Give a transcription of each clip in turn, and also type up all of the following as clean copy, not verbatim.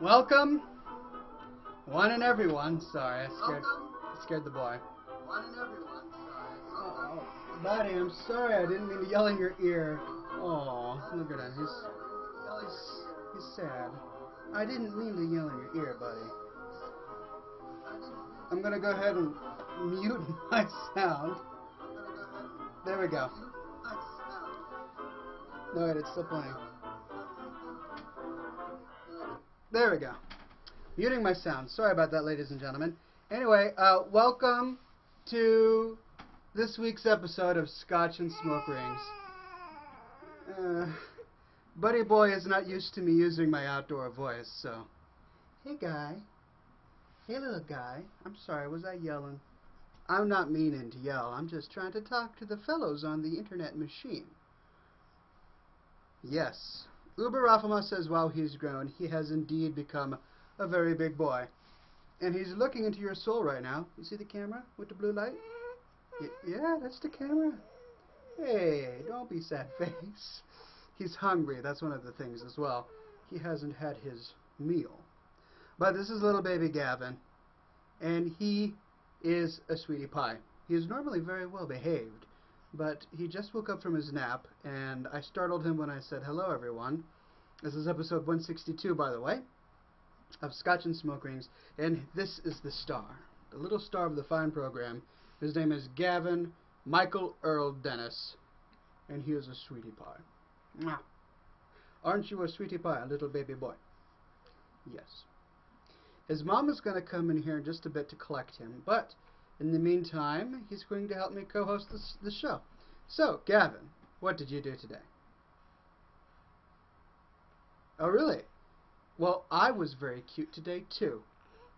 Welcome, one and everyone. Sorry, I scared the boy. One and everyone. Oh, buddy, I'm sorry. I didn't mean to yell in your ear. Oh, look at him. He's sad. I didn't mean to yell in your ear, buddy. I'm gonna go ahead and mute my sound. There we go. No, wait, it's still playing. There we go. Muting my sound. Sorry about that, ladies and gentlemen. Anyway, welcome to this week's episode of Scotch and Smoke Rings. Buddy boy is not used to me using my outdoor voice, so... Hey, guy. Hey, little guy. I'm sorry, was I yelling? I'm not meaning to yell. I'm just trying to talk to the fellows on the internet machine. Yes. Uber Rafama says while he's grown, he has indeed become a very big boy. And he's looking into your soul right now. You see the camera with the blue light? Yeah, that's the camera. Hey, don't be sad face. He's hungry. That's one of the things as well. He hasn't had his meal. But this is little baby Gavin. And he is a sweetie pie. He is normally very well behaved. But he just woke up from his nap, and I startled him when I said, hello, everyone. This is episode 162, by the way, of Scotch and Smoke Rings, and this is the star, the little star of the fine program. His name is Gavin Michael Earl Dennis, and he is a sweetie pie. Mwah. Aren't you a sweetie pie, a little baby boy? Yes. His mom is going to come in here in just a bit to collect him, but... in the meantime, he's going to help me co-host the show. So, Gavin, what did you do today? Oh, really? Well, I was very cute today, too.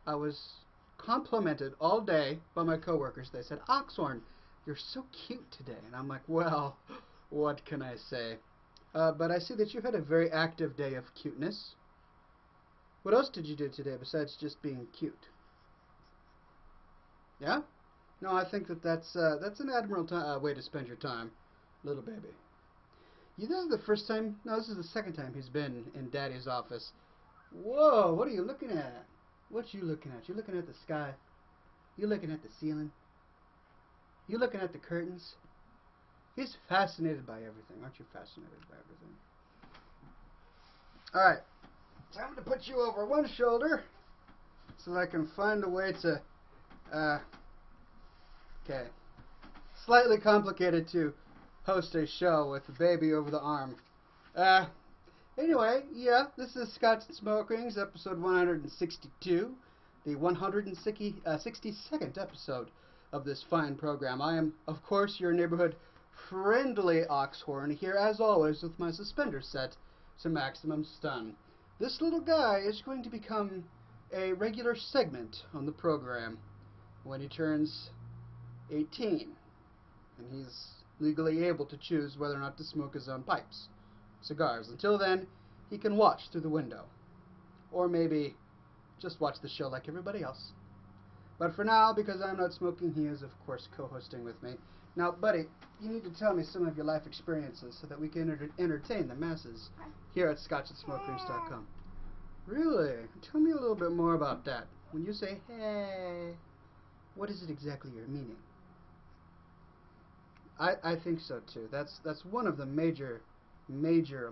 I was complimented all day by my coworkers. They said, Oxhorn, you're so cute today. And I'm like, well, what can I say? But I see that you had a very active day of cuteness. What else did you do today besides just being cute? Yeah? No, I think that's an admirable way to spend your time, little baby. This is the first time, no, this is the second time he's been in Daddy's office. Whoa, what are you looking at? What you looking at? You looking at the sky? You looking at the ceiling? You looking at the curtains? He's fascinated by everything. Aren't you fascinated by everything? Alright, time to put you over one shoulder so that I can find a way to... okay. Slightly complicated to host a show with the baby over the arm. Anyway, yeah, this is Scotch and Smoke Rings, episode 162, the 162nd episode of this fine program. I am, of course, your neighborhood friendly Oxhorn, here as always with my suspenders set to maximum stun. This little guy is going to become a regular segment on the program when he turns 18, and he's legally able to choose whether or not to smoke his own pipes, cigars. Until then, he can watch through the window, or maybe just watch the show like everybody else. But for now, because I'm not smoking, he is, of course, co-hosting with me. Now, buddy, you need to tell me some of your life experiences so that we can entertain the masses here at ScotchandSmokerings.com. Really? Tell me a little bit more about that. When you say, hey, what is it exactly you're meaning? I think so too. That's one of the major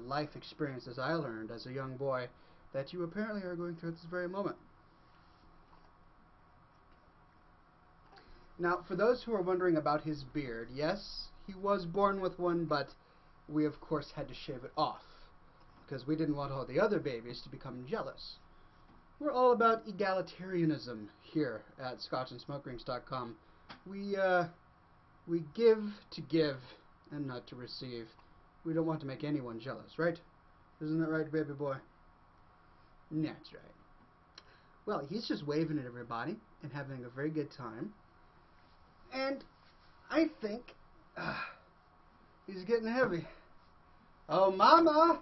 life experiences I learned as a young boy that you apparently are going through at this very moment. Now, for those who are wondering about his beard, yes, he was born with one, but we of course had to shave it off because we didn't want all the other babies to become jealous. We're all about egalitarianism here at ScotchandSmokerings.com. We give to give and not to receive. We don't want to make anyone jealous, right? Isn't that right, baby boy? That's right. Well, he's just waving at everybody and having a very good time. And I think he's getting heavy. Oh, mama!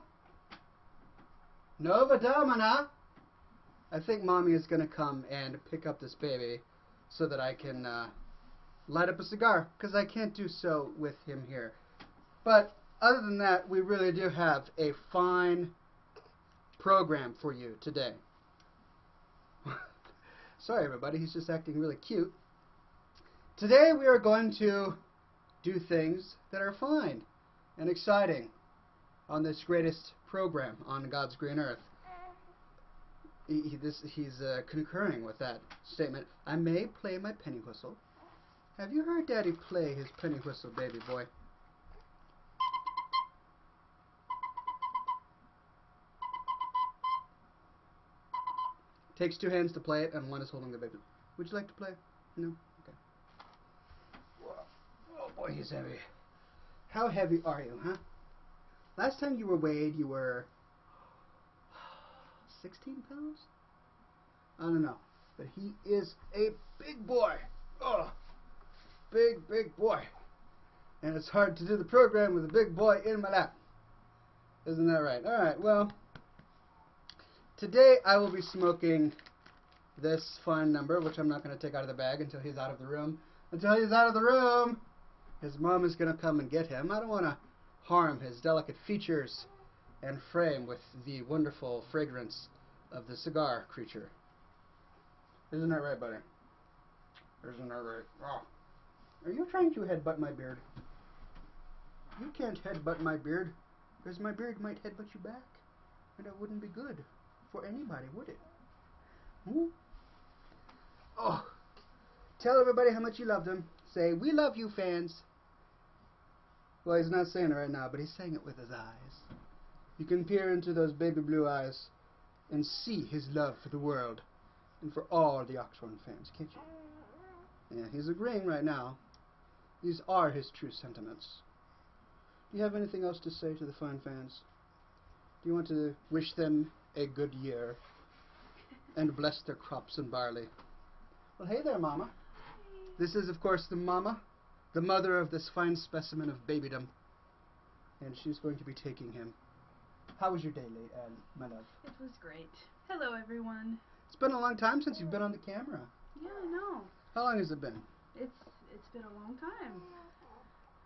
Nova Domina! I think mommy is going to come and pick up this baby so that I can light up a cigar, because I can't do so with him here. But other than that, we really do have a fine program for you today. Sorry, everybody. He's just acting really cute. Today we are going to do things that are fun and exciting on this greatest program on God's green earth. He's concurring with that statement. I may play my penny whistle. Have you heard Daddy play his penny whistle, baby boy? Takes two hands to play it, and one is holding the baby. Would you like to play? No? Okay. Whoa. Oh boy, he's heavy. How heavy are you, huh? Last time you were weighed, you were 16 pounds? I don't know. But he is a big boy. Oh, big boy. And it's hard to do the program with a big boy in my lap. Isn't that right? Alright, well, today I will be smoking this fine number, which I'm not going to take out of the bag until he's out of the room. Until he's out of the room, his mom is going to come and get him. I don't want to harm his delicate features and frame with the wonderful fragrance of the cigar creature. Isn't that right, buddy? Isn't that right? Oh. Are you trying to headbutt my beard? You can't headbutt my beard, because my beard might headbutt you back, and it wouldn't be good for anybody, would it? Hmm? Oh. Tell everybody how much you love them. Say, we love you, fans. Well, he's not saying it right now, but he's saying it with his eyes. You can peer into those baby blue eyes and see his love for the world and for all the Oxhorn fans, can't you? Yeah, he's agreeing right now. These are his true sentiments. Do you have anything else to say to the fine fans? Do you want to wish them a good year and bless their crops and barley? Well, hey there, Mama. This is, of course, the Mama, the mother of this fine specimen of babydom, and she's going to be taking him. How was your day, my love? It was great. Hello, everyone. It's been a long time since you've been on the camera. Yeah, I know. How long has it been? It's been a long time.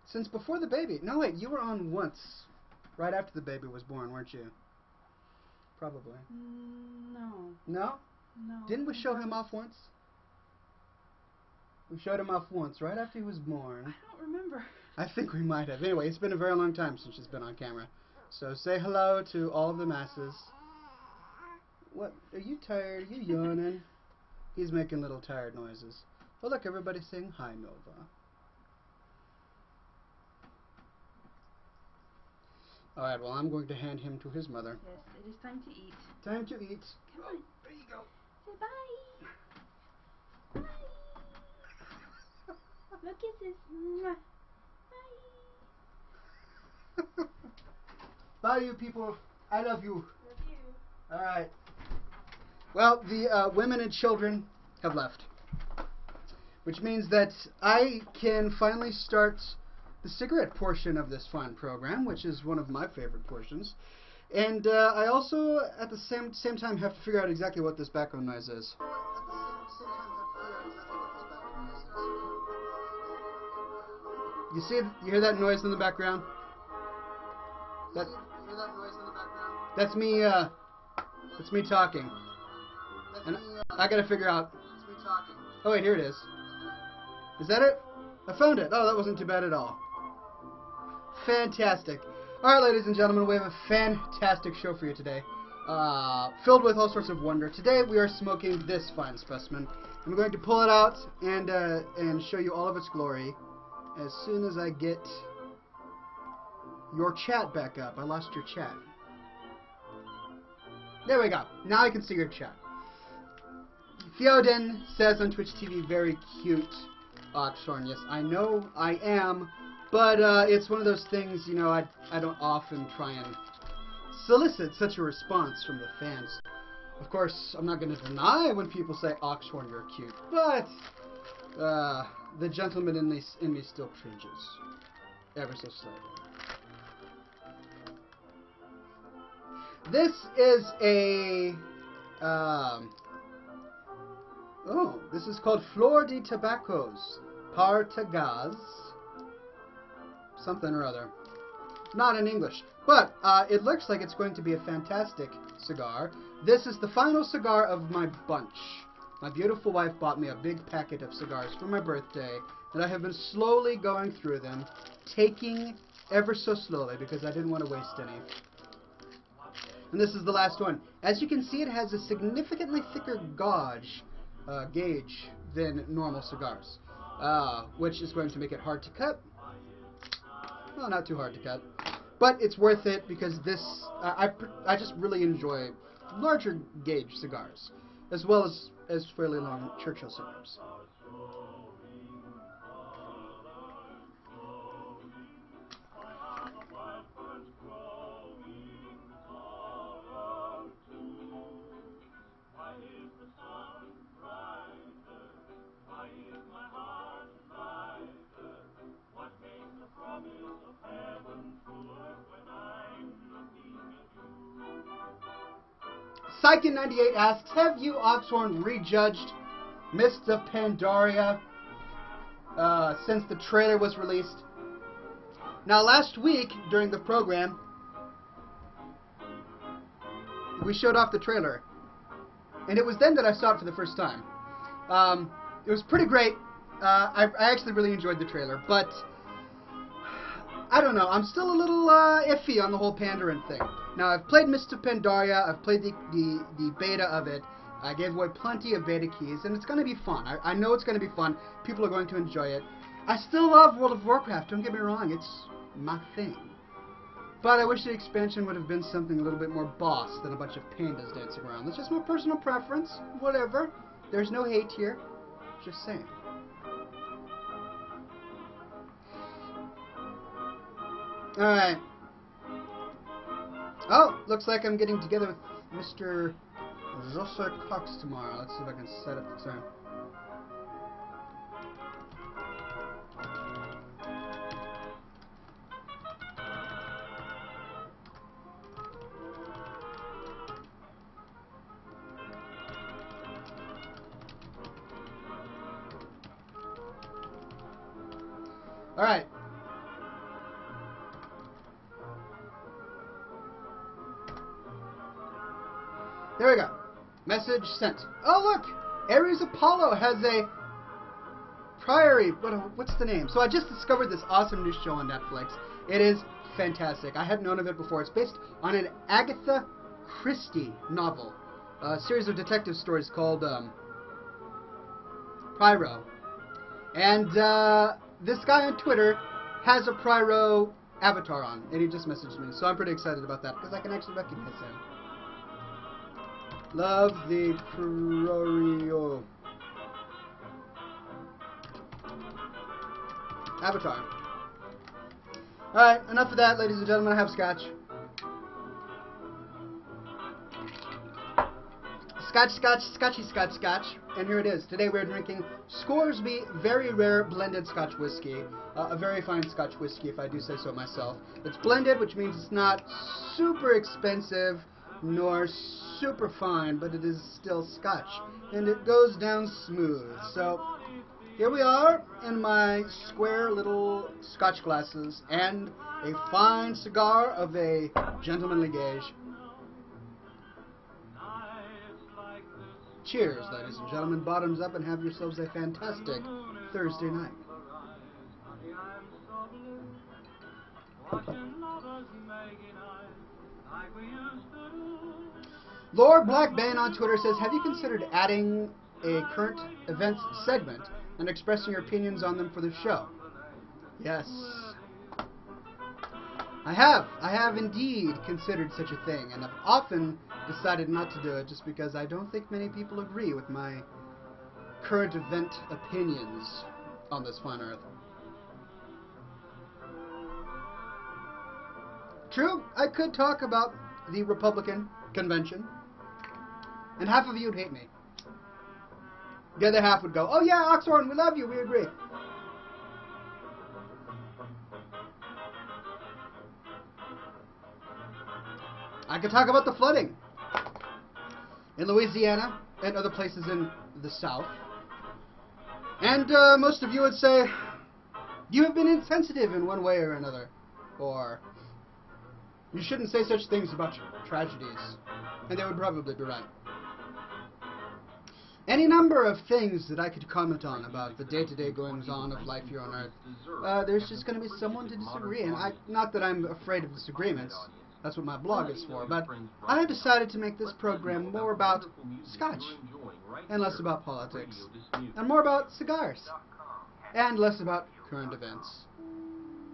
Since before the baby. No, wait, you were on once, right after the baby was born, weren't you? Probably. No. No? No. Didn't we show him off once? We showed him off once, right after he was born. I don't remember. I think we might have. Anyway, it's been a very long time since she's been on camera. So say hello to all of the masses. What? Are you tired? Are you yawning? He's making little tired noises. Oh, look, everybody's saying hi, Nova. Alright, well, I'm going to hand him to his mother. Yes, it is time to eat. Time to eat. Come on. There you go. Say bye. Bye. No kisses. Mwah. Bye. Bye, you people. I love you. Love you. Alright. Well, the women and children have left. Which means that I can finally start the cigarette portion of this fun program, which is one of my favorite portions. And I also, at the same time, have to figure out exactly what this background noise is. You see, you hear that noise in the background? That's me. That's me talking. And I gotta figure out. Oh wait, here it is. Is that it? I found it. Oh, that wasn't too bad at all. Fantastic. Alright, ladies and gentlemen, we have a fantastic show for you today. Filled with all sorts of wonder. Today we are smoking this fine specimen. I'm going to pull it out and show you all of its glory as soon as I get your chat back up. I lost your chat. There we go. Now I can see your chat. Theoden says on Twitch TV, very cute Oxhorn. Yes, I know I am, but it's one of those things, you know, I don't often try and solicit such a response from the fans. Of course, I'm not going to deny when people say, Oxhorn, you're cute, but the gentleman in me still cringes, ever so slightly. This is a, this is called Flor de Tabacos, Par Tagaz, something or other. Not in English, but it looks like it's going to be a fantastic cigar. This is the final cigar of my bunch my beautiful wife bought me a big packet of cigars for my birthday, and I have been slowly going through them, taking ever so slowly because I didn't want to waste any. And this is the last one. As you can see, it has a significantly thicker gauge than normal cigars, which is going to make it hard to cut. Well, not too hard to cut, but it's worth it because this I just really enjoy larger gauge cigars, as well as fairly long Churchill cigars. Psyche98 asks, have you, Oxhorn, rejudged Mist of Pandaria since the trailer was released? Now, last week, during the program, we showed off the trailer. And it was then that I saw it for the first time. It was pretty great. I actually really enjoyed the trailer, but I don't know. I'm still a little iffy on the whole Pandaren thing. Now, I've played Mist of Pandaria. I've played the beta of it. I gave away plenty of beta keys, and it's going to be fun. I know it's going to be fun. People are going to enjoy it. I still love World of Warcraft. Don't get me wrong. It's my thing. But I wish the expansion would have been something a little bit more boss than a bunch of pandas dancing around. That's just my personal preference. Whatever. There's no hate here. Just saying. Alright. Oh, looks like I'm getting together with Mr. Josser Cox tomorrow. Let's see if I can set up the time. Alright. There we go. Message sent. Oh, look! Ares Apollo has a priory. What's the name? So I just discovered this awesome new show on Netflix. It is fantastic. I hadn't known of it before. It's based on an Agatha Christie novel. A series of detective stories called Pyro. And this guy on Twitter has a Pyro avatar on, and he just messaged me. So I'm pretty excited about that because I can actually recognize him. Love the Pyro avatar. Alright, enough of that, ladies and gentlemen. I have Scotch. Scotch. And here it is. Today we're drinking Scoresby Very Rare Blended Scotch Whiskey. A very fine Scotch whiskey, if I do say so myself. It's blended, which means it's not super expensive, nor super fine, but it is still Scotch. And it goes down smooth. So, here we are in my square little Scotch glasses, and a fine cigar of a gentlemanly gauge. Cheers, ladies and gentlemen. Bottoms up and have yourselves a fantastic Thursday night. Lord Blackbane on Twitter says, have you considered adding a current events segment and expressing your opinions on them for the show? Yes. I have indeed considered such a thing, and I've often decided not to do it just because I don't think many people agree with my current event opinions on this fine earth. True, I could talk about the Republican convention, and half of you would hate me. The other half would go, oh yeah, Oxhorn, we love you, we agree. I could talk about the flooding in Louisiana and other places in the South. And most of you would say, you have been insensitive in one way or another. Or, you shouldn't say such things about tragedies. And they would probably be right. any number of things that I could comment on about the day-to-day goings-on of life here on Earth. There's just going to be someone to disagree, and not that I'm afraid of disagreements. That's what my blog is for. But I have decided to make this program more about Scotch, and less about politics, and more about cigars, and less about current events.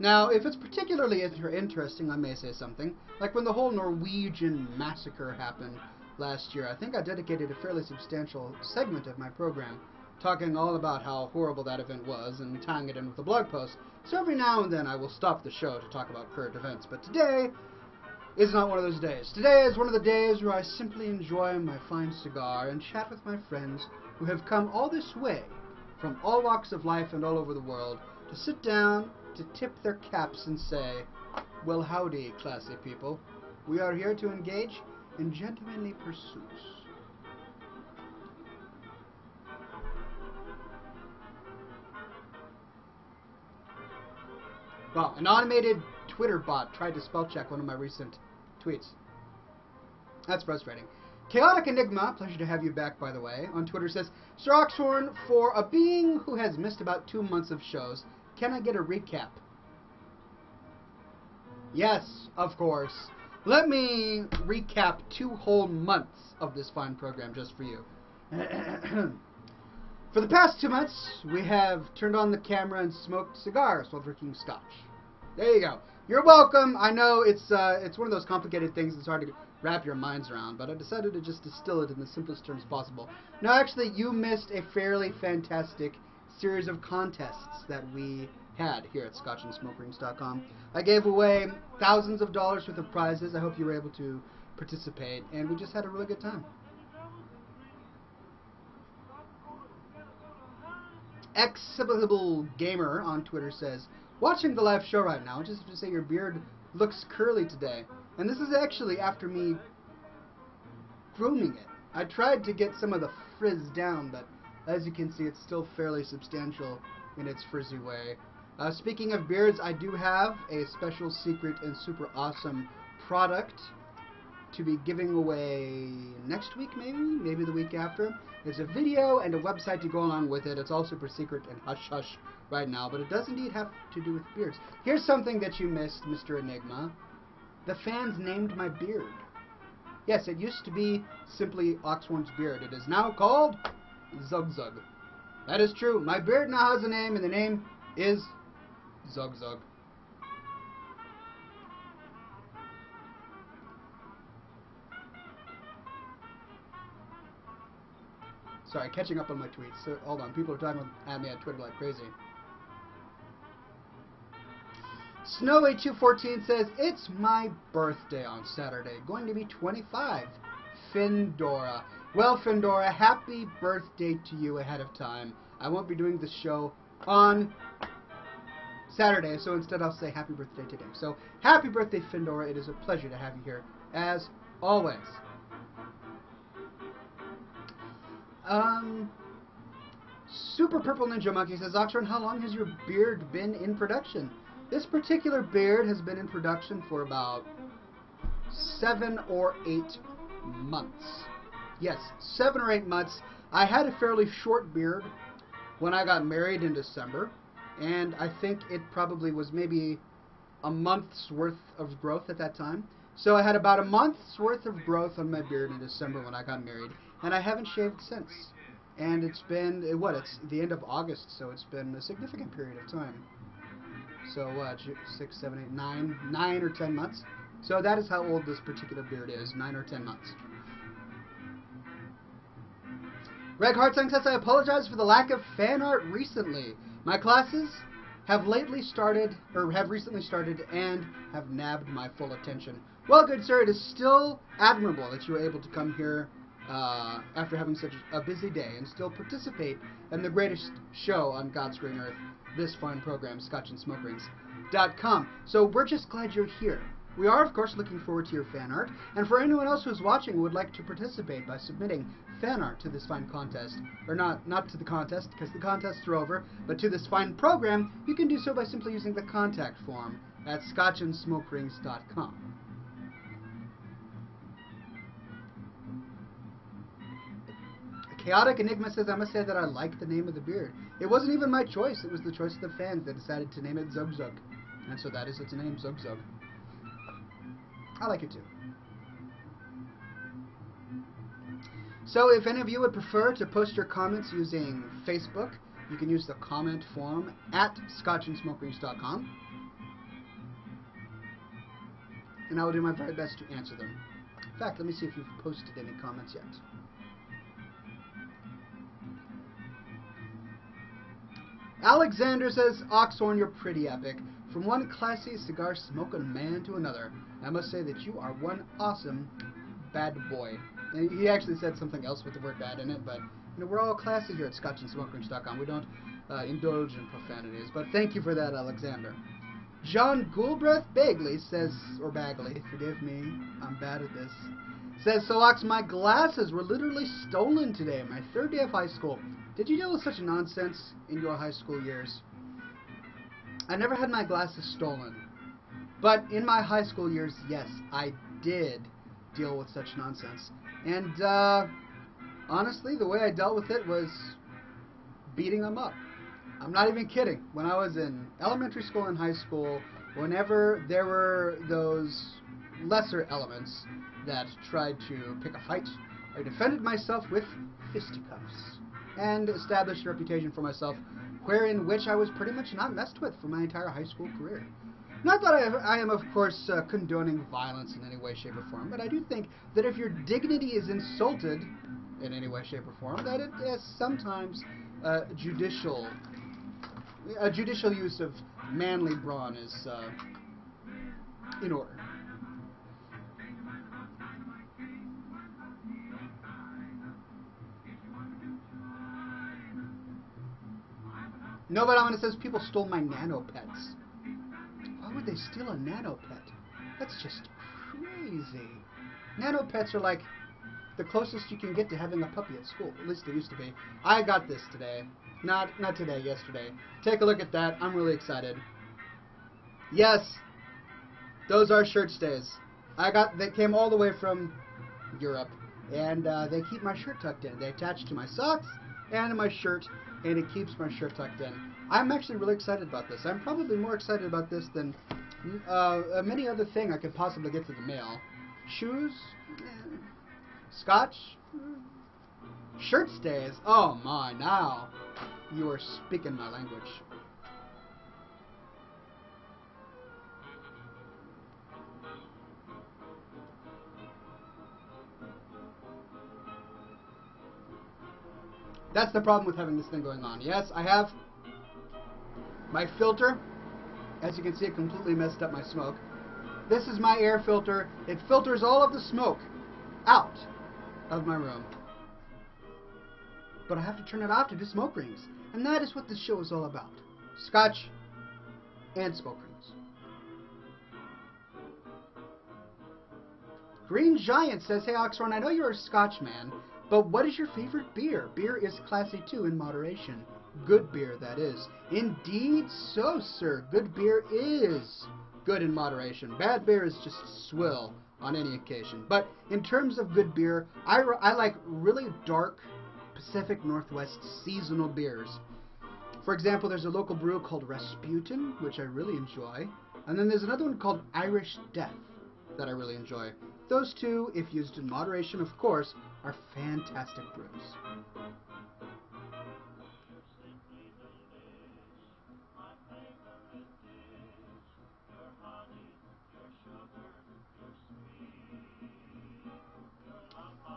Now, if it's particularly interesting, I may say something, like when the whole Norwegian massacre happened last year. I think I dedicated a fairly substantial segment of my program talking all about how horrible that event was and tying it in with a blog post. So every now and then I will stop the show to talk about current events, but today is not one of those days. Today is one of the days where I simply enjoy my fine cigar and chat with my friends who have come all this way from all walks of life and all over the world to sit down, to tip their caps and say, well, howdy, classy people. We are here to engage in gentlemanly pursuits. Well, an automated Twitter bot tried to spell check one of my recent tweets. That's frustrating. Chaotic Enigma, pleasure to have you back, by the way, on Twitter says, Sir Oxhorn, for a being who has missed about 2 months of shows, can I get a recap? Yes, of course. Let me recap 2 whole months of this fine program just for you. For the past 2 months, we have turned on the camera and smoked cigars while drinking Scotch. There you go. You're welcome. I know it's one of those complicated things that's hard to wrap your minds around, but I decided to just distill it in the simplest terms possible. No, actually, you missed a fairly fantastic series of contests that we had here at ScotchAndSmokerings.com. I gave away thousands of dollars worth of prizes. I hope you were able to participate, and we just had a really good time. Exhibitable Gamer on Twitter says, watching the live show right now, just to say your beard looks curly today. And this is actually after me grooming it. I tried to get some of the frizz down, but as you can see, it's still fairly substantial in its frizzy way. Speaking of beards, I do have a special secret and super awesome product to be giving away next week, maybe the week after. There's a video and a website to go along with it. It's all super secret and hush-hush right now, but it does indeed have to do with beards. Here's something that you missed, Mr. Enigma. The fans named my beard. Yes, it used to be simply Oxhorn's beard. It is now called Zug Zug. That is true. My beard now has a name, and the name is Zug Zug. Sorry, catching up on my tweets. So, hold on, people are talking at me on Twitter like crazy. Snowy214 says, it's my birthday on Saturday. Going to be 25. Findora. Well, Findora, happy birthday to you ahead of time. I won't be doing the show on Saturday, so instead I'll say happy birthday today. So, happy birthday, Findora. It is a pleasure to have you here, as always. Super Purple Ninja Monkey says, Oxhorn, how long has your beard been in production? This particular beard has been in production for about 7 or 8 months. Yes, 7 or 8 months. I had a fairly short beard when I got married in December, and I think it probably was maybe a month's worth of growth at that time. So I had about a month's worth of growth on my beard in December when I got married, and I haven't shaved since. And it's been, it's the end of August, so it's been a significant period of time. So, 6, 7, 8, 9 or 10 months. So that is how old this particular beard is, 9 or 10 months. Greg Hartsang says, I apologize for the lack of fan art recently. My classes have recently started and have nabbed my full attention. Well, good sir, it is still admirable that you were able to come here after having such a busy day and still participate in the greatest show on God's green earth, this fine program, ScotchAndSmokerings.com. So we're just glad you're here. We are, of course, looking forward to your fan art, and for anyone else who's watching who would like to participate by submitting fan art to this fine contest, or not to the contest, because the contests are over, but to this fine program, you can do so by simply using the contact form at ScotchAndSmokerings.com. Chaotic Enigma says, I must say that I like the name of the beer. It wasn't even my choice. It was the choice of the fans that decided to name it Zug Zug. And so that is its name, Zug Zug. I like it too. So if any of you would prefer to post your comments using Facebook, you can use the comment form at scotchandsmokerings.com. And I will do my very best to answer them. In fact, let me see if you've posted any comments yet. Alexander says, Oxhorn, you're pretty epic. From one classy cigar-smoking man to another, I must say that you are one awesome bad boy. And he actually said something else with the word bad in it, but you know, we're all classy here at scotchandsmokerings.com. We don't indulge in profanities, but thank you for that, Alexander. John Goulbreth Bagley says, or Bagley, forgive me, I'm bad at this, says, so Ox, my glasses were literally stolen today, my third day of high school. Did you deal with such nonsense in your high school years? I never had my glasses stolen, but in my high school years, yes, I did deal with such nonsense. And honestly, the way I dealt with it was beating them up. I'm not even kidding. When I was in elementary school and high school, whenever there were those lesser elements that tried to pick a fight, I defended myself with fisticuffs and established a reputation for myself wherein which I was pretty much not messed with for my entire high school career. Not that I am, of course, condoning violence in any way, shape, or form, but I do think that if your dignity is insulted in any way, shape, or form, that it is sometimes judicial use of manly brawn is in order. Nobody says people stole my nano pets. Why would they steal a nano pet? That's just crazy. Nano pets are like the closest you can get to having a puppy at school. At least it used to be. I got this today. Not today, yesterday. Take a look at that. I'm really excited. Yes, those are shirt stays. They came all the way from Europe, and they keep my shirt tucked in. They attach to my socks and my shirt, and it keeps my shirt tucked in. I'm actually really excited about this. I'm probably more excited about this than many other thing I could possibly get through the mail. Shoes? Scotch? Shirt stays? Oh my, now you are speaking my language. That's the problem with having this thing going on. Yes, I have my filter. As you can see, it completely messed up my smoke. This is my air filter. It filters all of the smoke out of my room. But I have to turn it off to do smoke rings. And that is what this show is all about. Scotch and smoke rings. Green Giant says, hey Oxhorn, I know you're a Scotch man, but what is your favorite beer? Beer is classy too in moderation. Good beer, that is. Indeed so, sir. Good beer is good in moderation. Bad beer is just swill on any occasion. But in terms of good beer, I like really dark Pacific Northwest seasonal beers. For example, there's a local brew called Rasputin, which I really enjoy. And then there's another one called Irish Death that I really enjoy. Those two, if used in moderation, of course, are fantastic brews.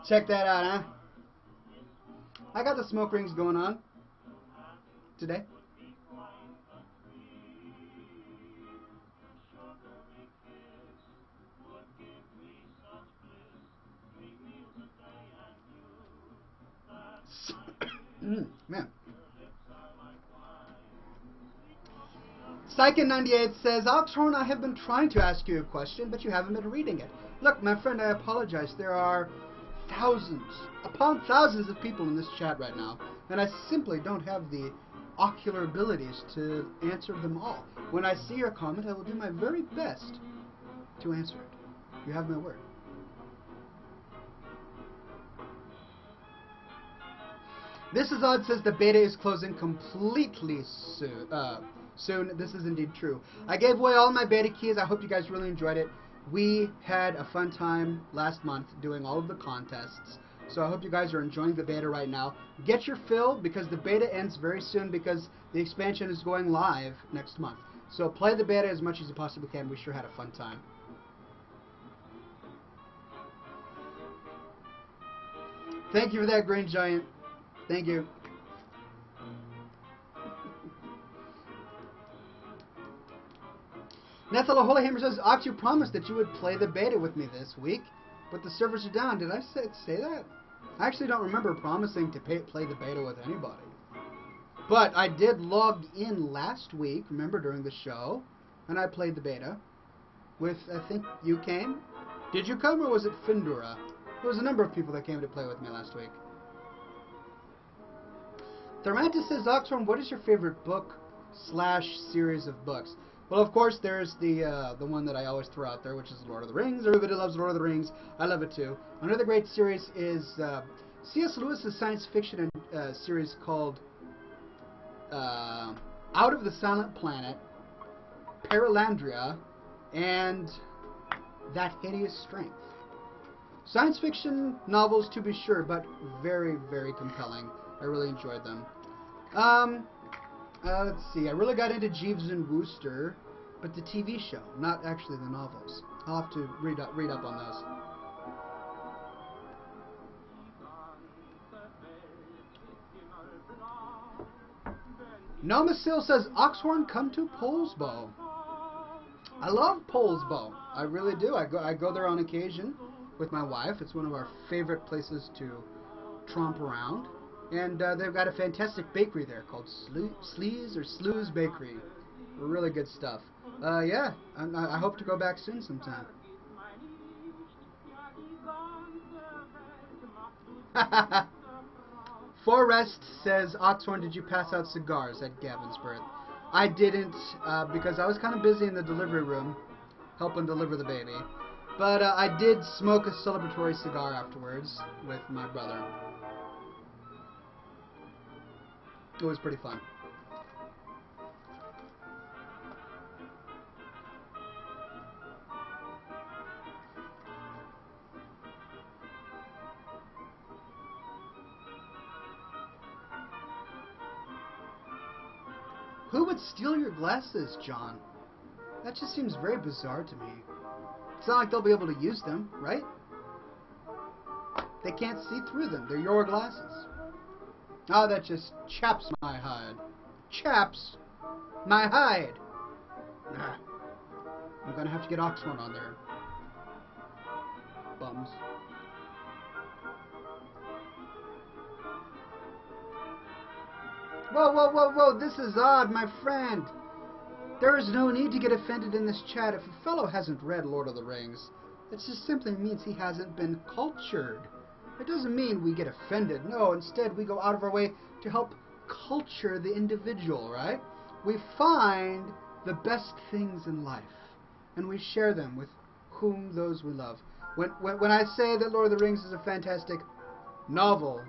Check that out, huh? I got the smoke rings going on today. Man. Psyche98 says, Oxhorn, I have been trying to ask you a question, but you haven't been reading it. Look, my friend, I apologize. There are thousands upon thousands of people in this chat right now, and I simply don't have the ocular abilities to answer them all. When I see your comment, I will do my very best to answer it. You have my word. This is odd says the beta is closing completely soon. Soon. This is indeed true. I gave away all my beta keys. I hope you guys really enjoyed it. We had a fun time last month doing all of the contests. So I hope you guys are enjoying the beta right now. Get your fill because the beta ends very soon because the expansion is going live next month. So play the beta as much as you possibly can. We sure had a fun time. Thank you for that, Green Giant. Thank you. Nethel Holyhammer says, Ox, you promised that you would play the beta with me this week, but the servers are down. Did I say that? I actually don't remember promising to play the beta with anybody. But I did log in last week, remember, during the show, and I played the beta with, I think, you came? Did you come, or was it Findura? There was a number of people that came to play with me last week. Thorantis says, Oxhorn, what is your favorite book / series of books? Well, of course, there's the one that I always throw out there, which is Lord of the Rings. Everybody loves Lord of the Rings. I love it too. Another great series is C.S. Lewis's science fiction series called Out of the Silent Planet, Paralandria, and That Hideous Strength. Science fiction novels, to be sure, but very, very compelling. I really enjoyed them. Let's see. I really got into Jeeves and Wooster, but the TV show, not actually the novels. I'll have to read up on those. Nomasil says, Oxhorn, come to Polesbow. I love Polesbow. I really do. I go there on occasion with my wife. It's one of our favorite places to tromp around. And they've got a fantastic bakery there called Slew's Bakery. Really good stuff. Yeah, I hope to go back soon sometime. Forrest says, Oxhorn, did you pass out cigars at Gavin's birth? I didn't, because I was kind of busy in the delivery room, helping deliver the baby. But I did smoke a celebratory cigar afterwards with my brother. It was pretty fun. Who would steal your glasses, John? That just seems very bizarre to me. It's not like they'll be able to use them, right? They can't see through them. They're your glasses. Oh, that just chaps my hide. Chaps my hide. Nah. I'm gonna have to get Oxhorn on there. Bums. Whoa, whoa, whoa, whoa, this is odd, my friend. There is no need to get offended in this chat. If a fellow hasn't read Lord of the Rings, it just simply means he hasn't been cultured. It doesn't mean we get offended. No, instead we go out of our way to help culture the individual, right? We find the best things in life, and we share them with whom those we love. When I say that Lord of the Rings is a fantastic novel,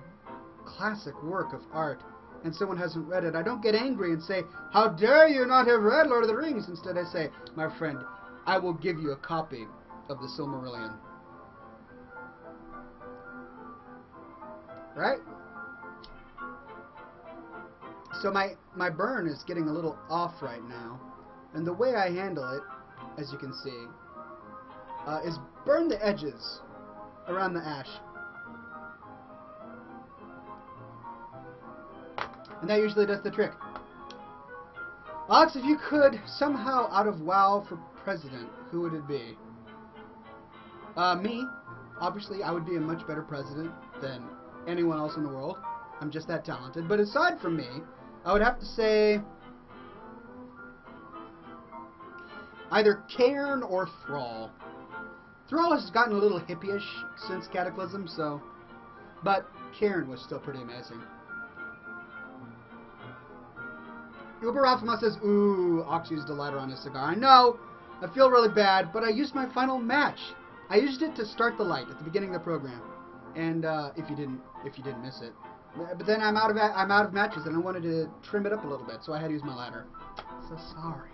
classic work of art, and someone hasn't read it, I don't get angry and say, how dare you not have read Lord of the Rings? Instead I say, my friend, I will give you a copy of the Silmarillion. Right? So my burn is getting a little off right now, and the way I handle it, as you can see, is burn the edges around the ash. And that usually does the trick. Ox, if you could somehow out of WoW for president, who would it be? Me. Obviously, I would be a much better president than anyone else in the world. I'm just that talented. But aside from me, I would have to say either Cairn or Thrall. Thrall has gotten a little hippie-ish since Cataclysm, so... But Cairn was still pretty amazing. Uber Rafama says, ooh, Ox used a lighter on his cigar. I know, I feel really bad, but I used my final match. I used it to start the light at the beginning of the program. And if you didn't miss it, But then I'm out of matches, and I wanted to trim it up a little bit, so I had to use my ladder. So sorry.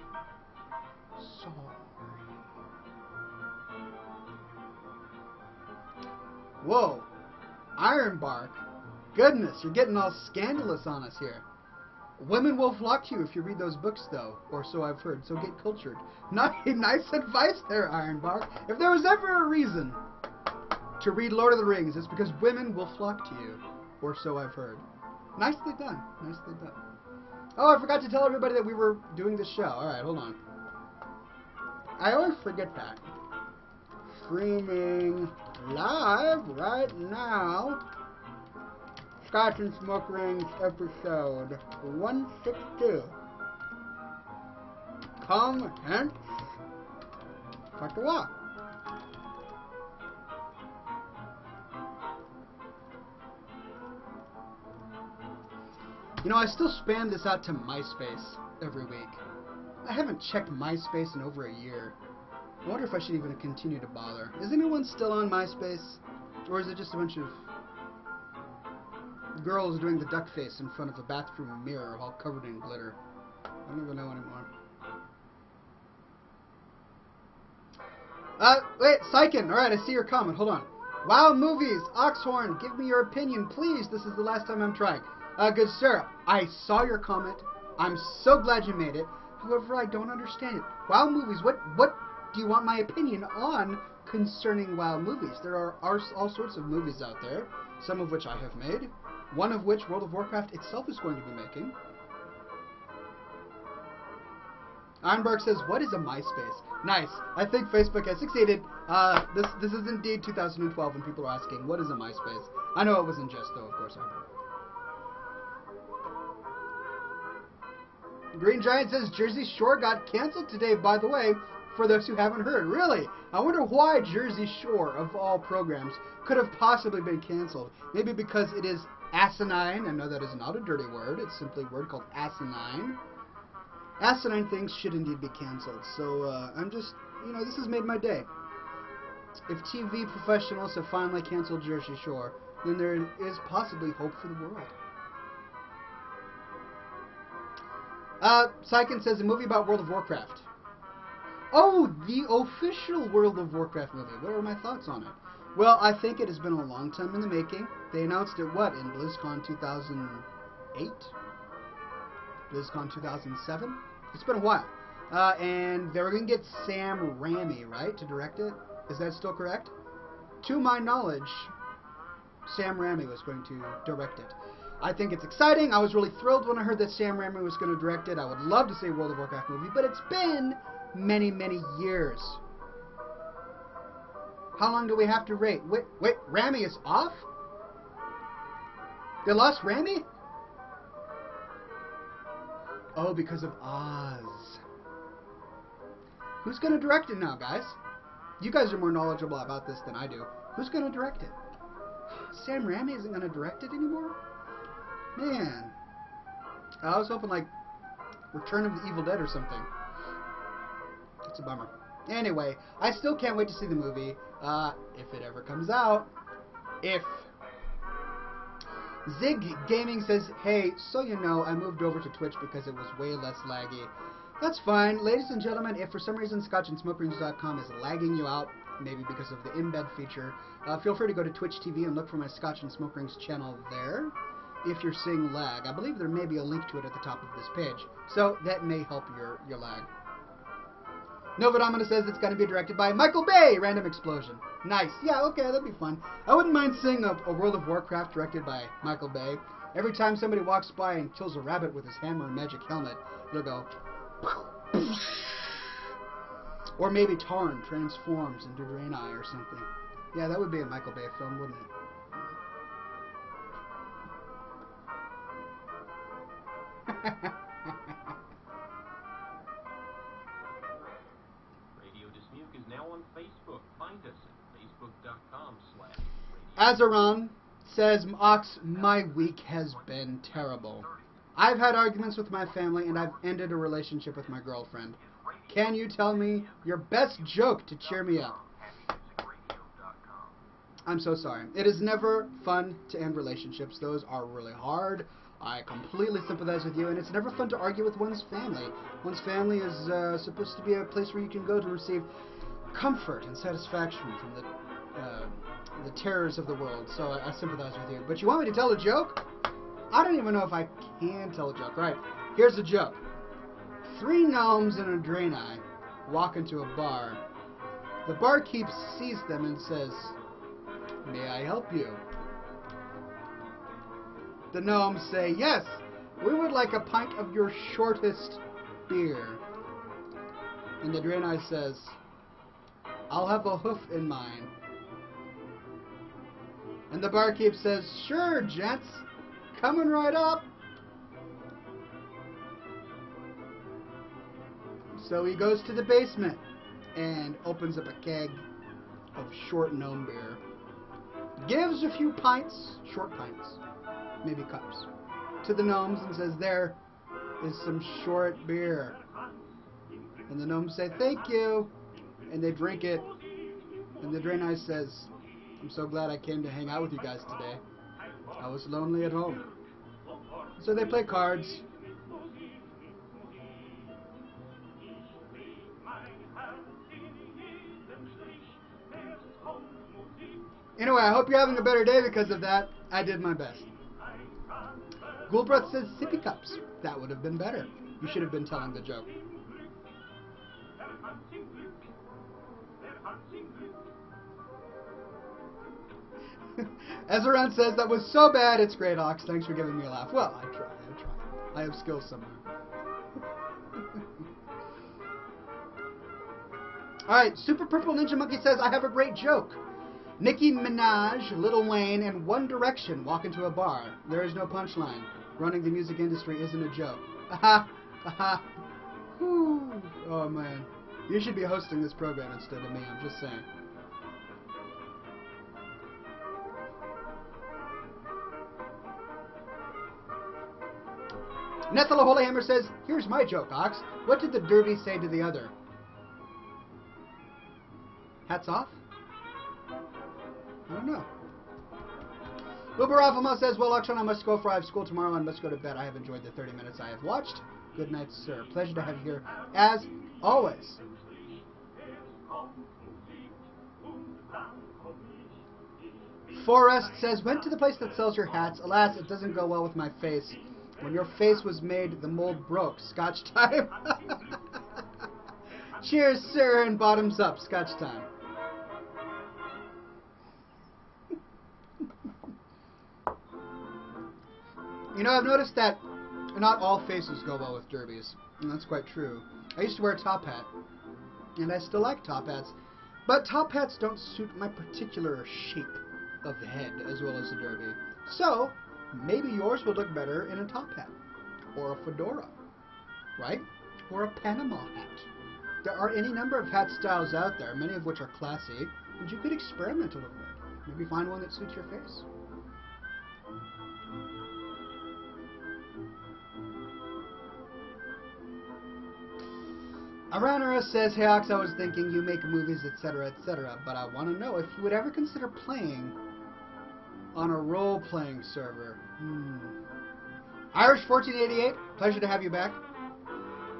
Sorry. Whoa. Ironbark. Goodness, you're getting all scandalous on us here. Women will flock to you if you read those books, though, or so I've heard, so get cultured. Nice advice there, Ironbark. If there was ever a reason to read Lord of the Rings, it's because women will flock to you, or so I've heard. Nicely done. Nicely done. Oh, I forgot to tell everybody that we were doing this show. Alright, hold on. I always forget that. Streaming live right now. Scotch and Smoke Rings episode 162. Come hence. Patois. You know, I still spam this out to MySpace every week. I haven't checked MySpace in over a year. I wonder if I should even continue to bother. Is anyone still on MySpace? Or is it just a bunch of girls doing the duck face in front of a bathroom mirror all covered in glitter? I don't even know anymore. Wait, Sykin! Alright, I see your comment. Hold on. Wow, movies! Oxhorn, give me your opinion, please. This is the last time I'm trying. Good sir, I saw your comment. I'm so glad you made it. However, I don't understand it. WoW movies, what do you want my opinion on concerning WoW movies? There are all sorts of movies out there, some of which I have made, one of which World of Warcraft itself is going to be making. Ironbark says, what is a MySpace? Nice. I think Facebook has succeeded. This is indeed 2012 when people are asking, what is a MySpace? I know it was in jest, though, of course I know. Green Giant says Jersey Shore got canceled today, by the way, for those who haven't heard. Really? I wonder why Jersey Shore, of all programs, could have possibly been canceled. Maybe because it is asinine. I know that is not a dirty word. It's simply a word called asinine. Asinine things should indeed be canceled. So, I'm just, you know, this has made my day. If TV professionals have finally canceled Jersey Shore, then there is possibly hope for the world. Sykin says a movie about World of Warcraft. Oh, the official World of Warcraft movie. What are my thoughts on it? Well, I think it has been a long time in the making. They announced it, what, in BlizzCon 2008? BlizzCon 2007? It's been a while. And they were going to get Sam Raimi, right, to direct it? Is that still correct? To my knowledge, Sam Raimi was going to direct it. I think it's exciting. I was really thrilled when I heard that Sam Raimi was going to direct it. I would love to see a World of Warcraft movie, but it's been many, many years. How long do we have to wait? Wait, Raimi is off? They lost Raimi? Oh, because of Oz. Who's going to direct it now, guys? You guys are more knowledgeable about this than I do. Who's going to direct it? Sam Raimi isn't going to direct it anymore? Man. I was hoping, like, Return of the Evil Dead or something. It's a bummer. Anyway, I still can't wait to see the movie, if it ever comes out. If. Zig Gaming says, hey, so you know, I moved over to Twitch because it was way less laggy. That's fine. Ladies and gentlemen, if for some reason ScotchandSmokerings.com is lagging you out, maybe because of the embed feature, feel free to go to Twitch TV and look for my Scotch and Smoke Rings channel there. If you're seeing lag, I believe there may be a link to it at the top of this page, so that may help your lag. Novodomina says it's going to be directed by Michael Bay! Random Explosion. Nice. Yeah, okay, that'd be fun. I wouldn't mind seeing a World of Warcraft directed by Michael Bay. Every time somebody walks by and kills a rabbit with his hammer and magic helmet, it'll go... Or maybe Tarn transforms into Draenei or something. Yeah, that would be a Michael Bay film, wouldn't it? Radio Dismuke is now on Facebook. Find us at facebook.com/radio. Azeron says, Ox, my week has been terrible. I've had arguments with my family and I've ended a relationship with my girlfriend. Can you tell me your best joke to cheer me up? I'm so sorry. It is never fun to end relationships. Those are really hard. I completely sympathize with you, and it's never fun to argue with one's family. One's family is supposed to be a place where you can go to receive comfort and satisfaction from the terrors of the world. So I sympathize with you. But you want me to tell a joke? I don't even know if I can tell a joke. Right, here's a joke. 3 gnomes and a draenei walk into a bar. The barkeep sees them and says, "May I help you?" The gnomes say, "Yes, we would like a pint of your shortest beer." And the draenei says, "I'll have a hoof in mine." And the barkeep says, "Sure, gents, coming right up." So he goes to the basement and opens up a keg of short gnome beer. Gives a few pints, short pints, maybe cups, to the gnomes and says, "There is some short beer." And the gnomes say, "Thank you." And they drink it. And the draenei says, "I'm so glad I came to hang out with you guys today. I was lonely at home." So they play cards. Anyway, I hope you're having a better day because of that. I did my best. Ghoulbreath says sippy cups. That would have been better. You should have been telling the joke. Ezran says, "That was so bad, it's great, Ox. Thanks for giving me a laugh." Well, I try. I have skills somewhere. Alright, Super Purple Ninja Monkey says, "I have a great joke. Nicki Minaj, Lil Wayne, and One Direction walk into a bar. There is no punchline. Running the music industry isn't a joke." Aha! Aha! Whew. Oh, man. You should be hosting this program instead of me, I'm just saying. Nethel Holy Hammer says, "Here's my joke, Ox. What did the derby say to the other?" Hats off? I don't know. Uberafama says, "Well, Oxhorn, I must go for I have school tomorrow and must go to bed. I have enjoyed the 30 minutes I have watched. Good night, sir. Pleasure to have you here, as always." Forrest says, "Went to the place that sells your hats. Alas, it doesn't go well with my face. When your face was made, the mold broke. Scotch time." Cheers, sir, and bottoms up. Scotch time. You know, I've noticed that not all faces go well with derbies, and that's quite true. I used to wear a top hat, and I still like top hats, but top hats don't suit my particular shape of the head as well as the derby. So, maybe yours will look better in a top hat, or a fedora, right? Or a Panama hat. There are any number of hat styles out there, many of which are classy, and you could experiment a little bit. Maybe find one that suits your face. Aranara says, "Hey Ox, I was thinking you make movies, etc., etc., but I want to know if you would ever consider playing on a role-playing server." Irish 1488, pleasure to have you back.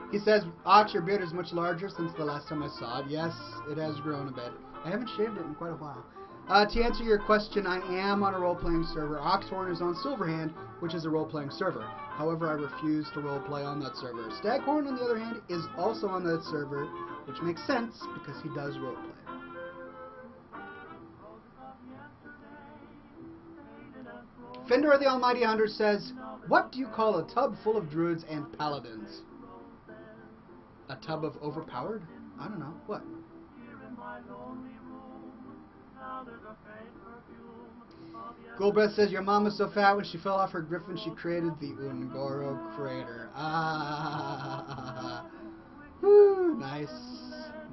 He says, "Ox, your beard is much larger since the last time I saw it." Yes, it has grown a bit. I haven't shaved it in quite a while. To answer your question, I am on a role-playing server. Oxhorn is on Silverhand, which is a role-playing server. However, I refuse to role-play on that server. Staghorn, on the other hand, is also on that server, which makes sense because he does role-play. Fender the Almighty Hunter says, "What do you call a tub full of druids and paladins?" A tub of overpowered? I don't know. What? Goldbreath says, "Your mom was so fat when she fell off her griffin she created the Ungoro crater." Ah. Woo, nice.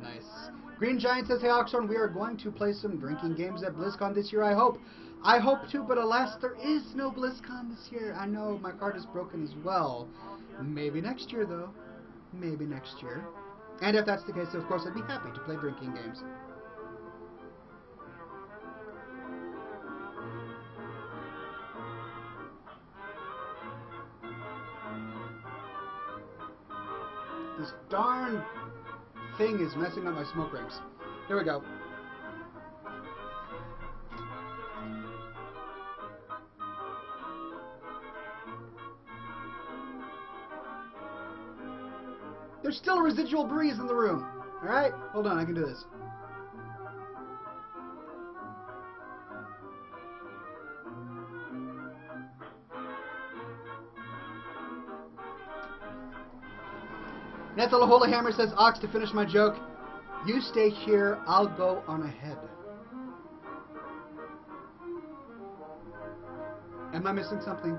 Nice. Green Giant says, "Hey Oxhorn, we are going to play some drinking games at BlizzCon this year, I hope." I hope to, but alas, there is no BlizzCon this year. I know, my card is broken as well. Maybe next year, though. Maybe next year. And if that's the case, of course, I'd be happy to play drinking games. This darn thing is messing up my smoke rings. Here we go. There's still a residual breeze in the room. Alright? Hold on, I can do this. Nethala Hammer says, Ox, to finish my joke, you stay here, I'll go on ahead. Am I missing something?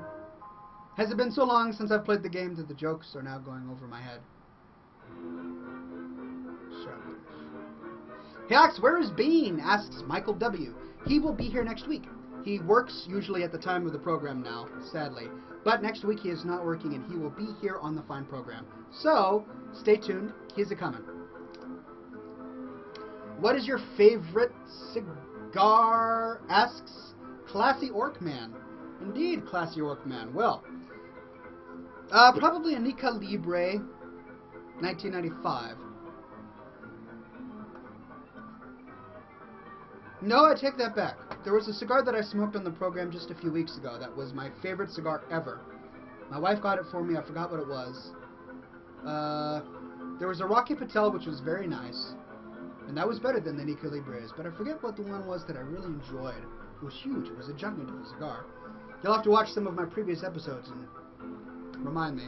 Has it been so long since I've played the game that the jokes are now going over my head? Hey Ox, where is Bean? Asks Michael W. He will be here next week. He works usually at the time of the program now, sadly. But next week he is not working and he will be here on the fine program. So, stay tuned. He's a-coming. What is your favorite cigar? Asks Classy Orc Man. Indeed, Classy Orc Man. Well, probably a Nica Libre 1995. No, I take that back. There was a cigar that I smoked on the program just a few weeks ago that was my favorite cigar ever. My wife got it for me. I forgot what it was. There was a Rocky Patel, which was very nice. And that was better than the Nica Libres. But I forget what the one was that I really enjoyed. It was huge. It was a giant of a cigar. You'll have to watch some of my previous episodes and remind me.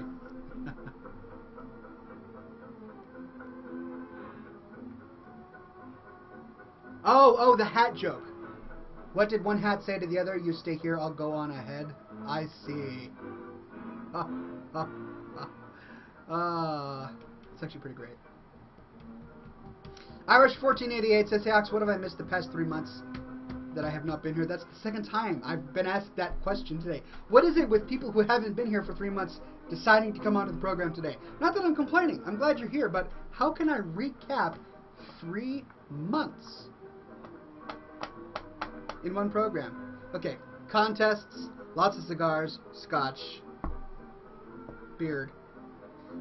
Oh, the hat joke. What did one hat say to the other? You stay here, I'll go on ahead. I see. It's actually pretty great. Irish1488 says, hey Ox, what have I missed the past 3 months that I have not been here? That's the second time I've been asked that question today. What is it with people who haven't been here for 3 months deciding to come onto the program today? Not that I'm complaining. I'm glad you're here, but how can I recap 3 months in one program? Okay, contests, lots of cigars, scotch, beard.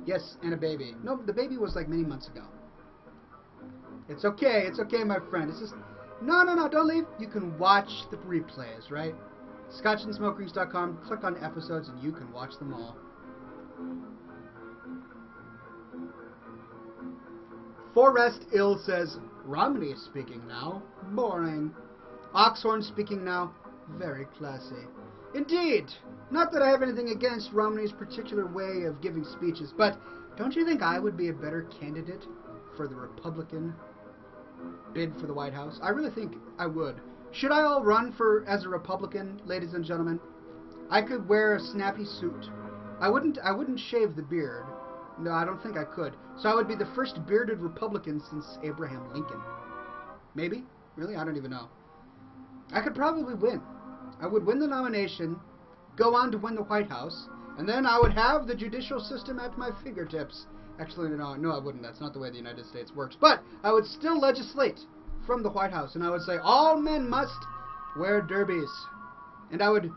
Yes, and a baby. No, the baby was like many months ago. It's okay, my friend. It's just... No, don't leave. You can watch the replays, right? ScotchandSmokerings.com, click on episodes and you can watch them all. Forrest Ill says, Romney is speaking now. Boring. Oxhorn speaking now. Very classy. Indeed. Not that I have anything against Romney's particular way of giving speeches, but don't you think I would be a better candidate for the Republican bid for the White House? I really think I would. Should I all run for as a Republican, ladies and gentlemen? I could wear a snappy suit. I wouldn't shave the beard. No, I don't think I could. So I would be the first bearded Republican since Abraham Lincoln. Maybe? Really? I don't even know. I could probably win. I would win the nomination, go on to win the White House, and then I would have the judicial system at my fingertips. Actually, no, I wouldn't. That's not the way the United States works. But I would still legislate from the White House, and I would say all men must wear derbies. And I would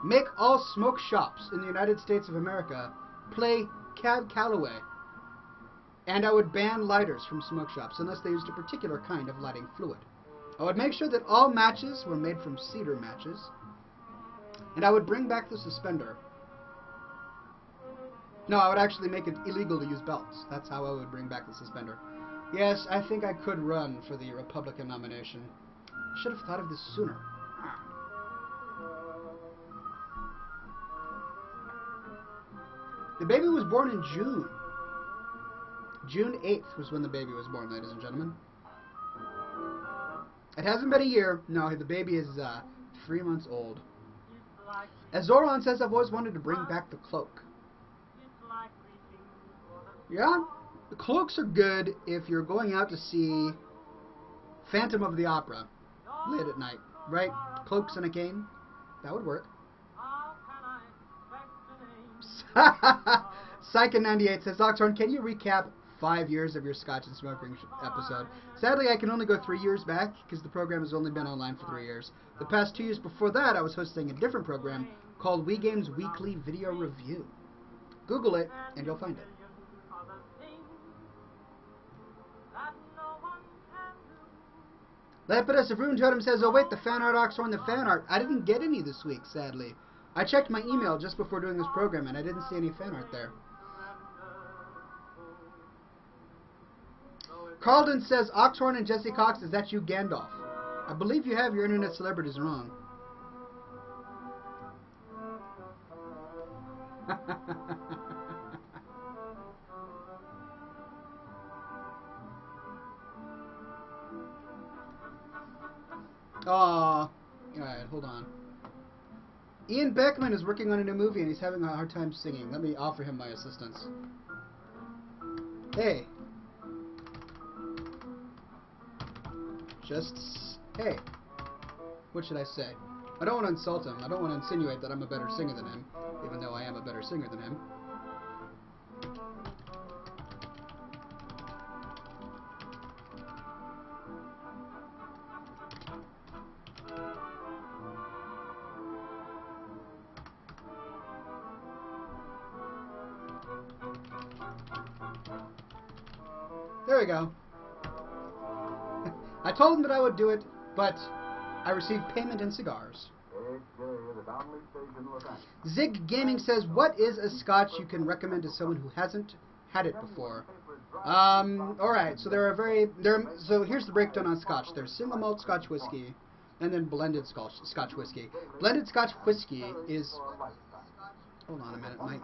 make all smoke shops in the United States of America play Cab Calloway. And I would ban lighters from smoke shops unless they used a particular kind of lighting fluid. I would make sure that all matches were made from cedar matches. And I would bring back the suspender. No, I would actually make it illegal to use belts. That's how I would bring back the suspender. Yes, I think I could run for the Republican nomination. I should have thought of this sooner. The baby was born in June. June 8th was when the baby was born, ladies and gentlemen. It hasn't been a year. No, the baby is 3 months old. As Zoran says, I've always wanted to bring back the cloak. Yeah, the cloaks are good if you're going out to see Phantom of the Opera late at night, right? Cloaks and a cane, that would work. Psycho98 says, Oxhorn, can you recap 5 years of your Scotch and Smoking episode? Sadly, I can only go 3 years back because the program has only been online for 3 years. The past 2 years before that, I was hosting a different program called Wii Games Weekly Video Review. Google it, and you'll find it. Lepidus of Rune Totem says, oh wait, the fan art, Oxhorn, the fan art. I didn't get any this week, sadly. I checked my email just before doing this program, and I didn't see any fan art there. Carlton says, Oxhorn and Jesse Cox, is that you, Gandalf? I believe you have your internet celebrities wrong. Aww. Alright, hold on. Ian Beckman is working on a new movie and he's having a hard time singing. Let me offer him my assistance. Hey. Hey. What should I say? I don't want to insult him. I don't want to insinuate that I'm a better singer than him, even though I am a better singer than him. There we go. I told him that I would do it, but I received payment in cigars. Zig Gaming says, what is a scotch you can recommend to someone who hasn't had it before? Alright, so so here's the breakdown on scotch. There's single malt scotch whiskey, and then blended scotch whiskey. Blended scotch whiskey is... Hold on a minute,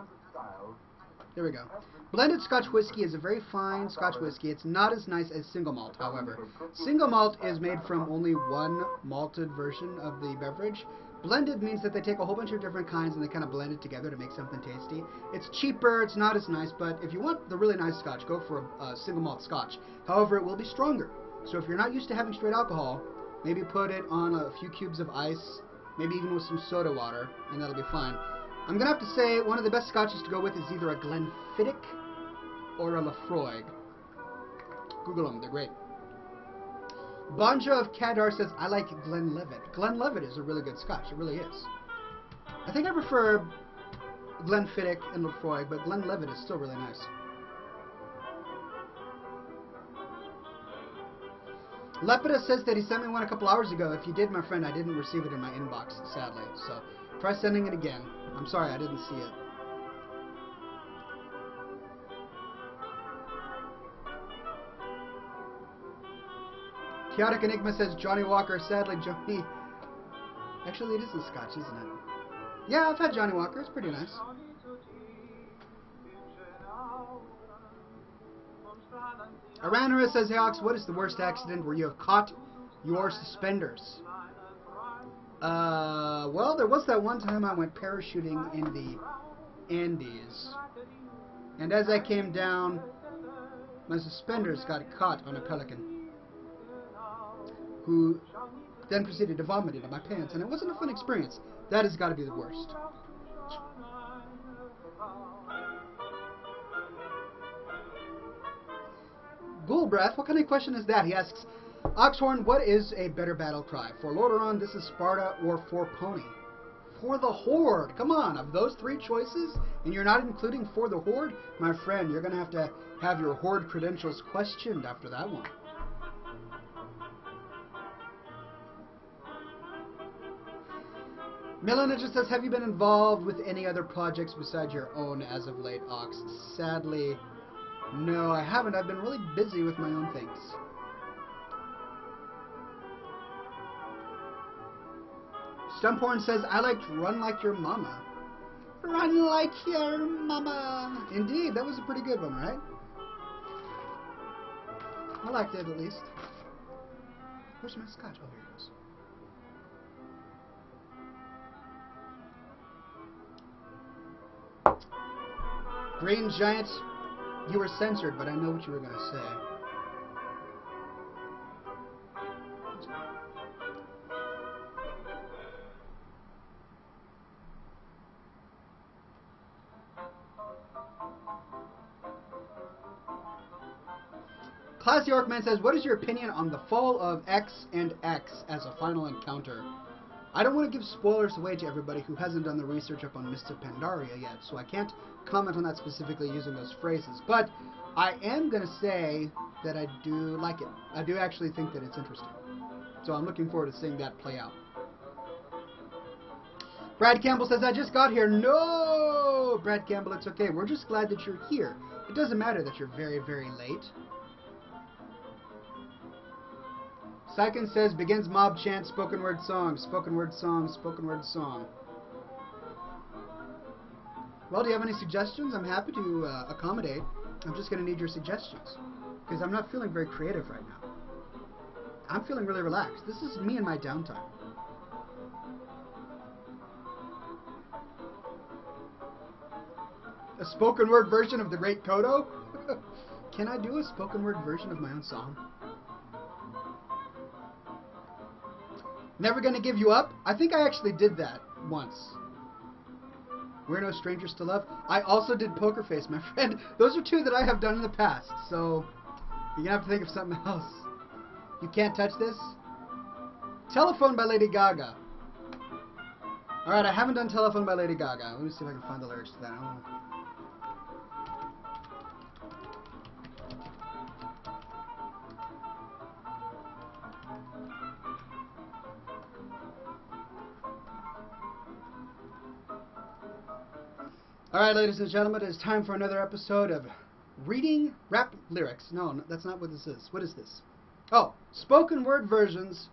there we go. Blended Scotch whiskey is a very fine Scotch whiskey. It's not as nice as single malt, however. Single malt is made from only one malted version of the beverage. Blended means that they take a whole bunch of different kinds and they kind of blend it together to make something tasty. It's cheaper, it's not as nice, but if you want the really nice Scotch, go for a single malt Scotch. However, it will be stronger. So if you're not used to having straight alcohol, maybe put it on a few cubes of ice, maybe even with some soda water, and that'll be fine. I'm going to have to say one of the best scotches to go with is either a Glenfiddich or a Lafroig. Google them, they're great. Banja of Cadar says, I like Glenlivet. Glenlivet is a really good scotch, it really is. I think I prefer Glenfiddich and Lafroig, but Glenlivet is still really nice. Lepida says that he sent me one a couple hours ago. If you did, my friend, I didn't receive it in my inbox, sadly. So try sending it again. I'm sorry, I didn't see it. Chaotic Enigma says Johnny Walker. Sadly, Johnny... Actually, it is a scotch, isn't it? Yeah, I've had Johnny Walker. It's pretty nice. Aranera says, hey Ox, what is the worst accident where you have caught your suspenders? Well, there was that one time I went parachuting in the Andes. And as I came down, my suspenders got caught on a pelican, who then proceeded to vomit into my pants, and it wasn't a fun experience. That has got to be the worst. Ghoulbreath, what kind of question is that? He asks, Oxhorn, what is a better battle cry? For Lordaeron, this is Sparta, or for Pony? For the Horde! Come on, of those three choices, and you're not including for the Horde? My friend, you're going to have your Horde credentials questioned after that one. Melina just says, have you been involved with any other projects besides your own as of late, Ox? Sadly, no, I haven't. I've been really busy with my own things. Stumphorn says, I liked Run Like Your Mama. Run like your mama. Indeed, that was a pretty good one, right? I liked it, at least. Where's my scotch? Oh, here it is. Green Giant, you were censored, but I know what you were going to say. Classy Orcman says, what is your opinion on the fall of X and X as a final encounter? I don't want to give spoilers away to everybody who hasn't done the research up on Mr. Pandaria yet, so I can't comment on that specifically using those phrases. But I am going to say that I do like it. I do actually think that it's interesting. So I'm looking forward to seeing that play out. Brad Campbell says, I just got here. No! Brad Campbell, it's okay. We're just glad that you're here. It doesn't matter that you're very, very late. Sykin says, begins mob chant, spoken word song, spoken word song, spoken word song. Well, do you have any suggestions? I'm happy to accommodate. I'm just going to need your suggestions. Because I'm not feeling very creative right now. I'm feeling really relaxed. This is me in my downtime. A spoken word version of The Great Kodo? Can I do a spoken word version of my own song? Never Gonna Give You Up? I think I actually did that once. We're No Strangers to Love. I also did Poker Face, my friend. Those are two that I have done in the past, so you're gonna have to think of something else. You Can't Touch This? Telephone by Lady Gaga. Alright, I haven't done Telephone by Lady Gaga. Let me see if I can find the lyrics to that. Oh. Alright, ladies and gentlemen, it is time for another episode of Reading Rap Lyrics. No, that's not what this is. What is this? Oh, spoken word versions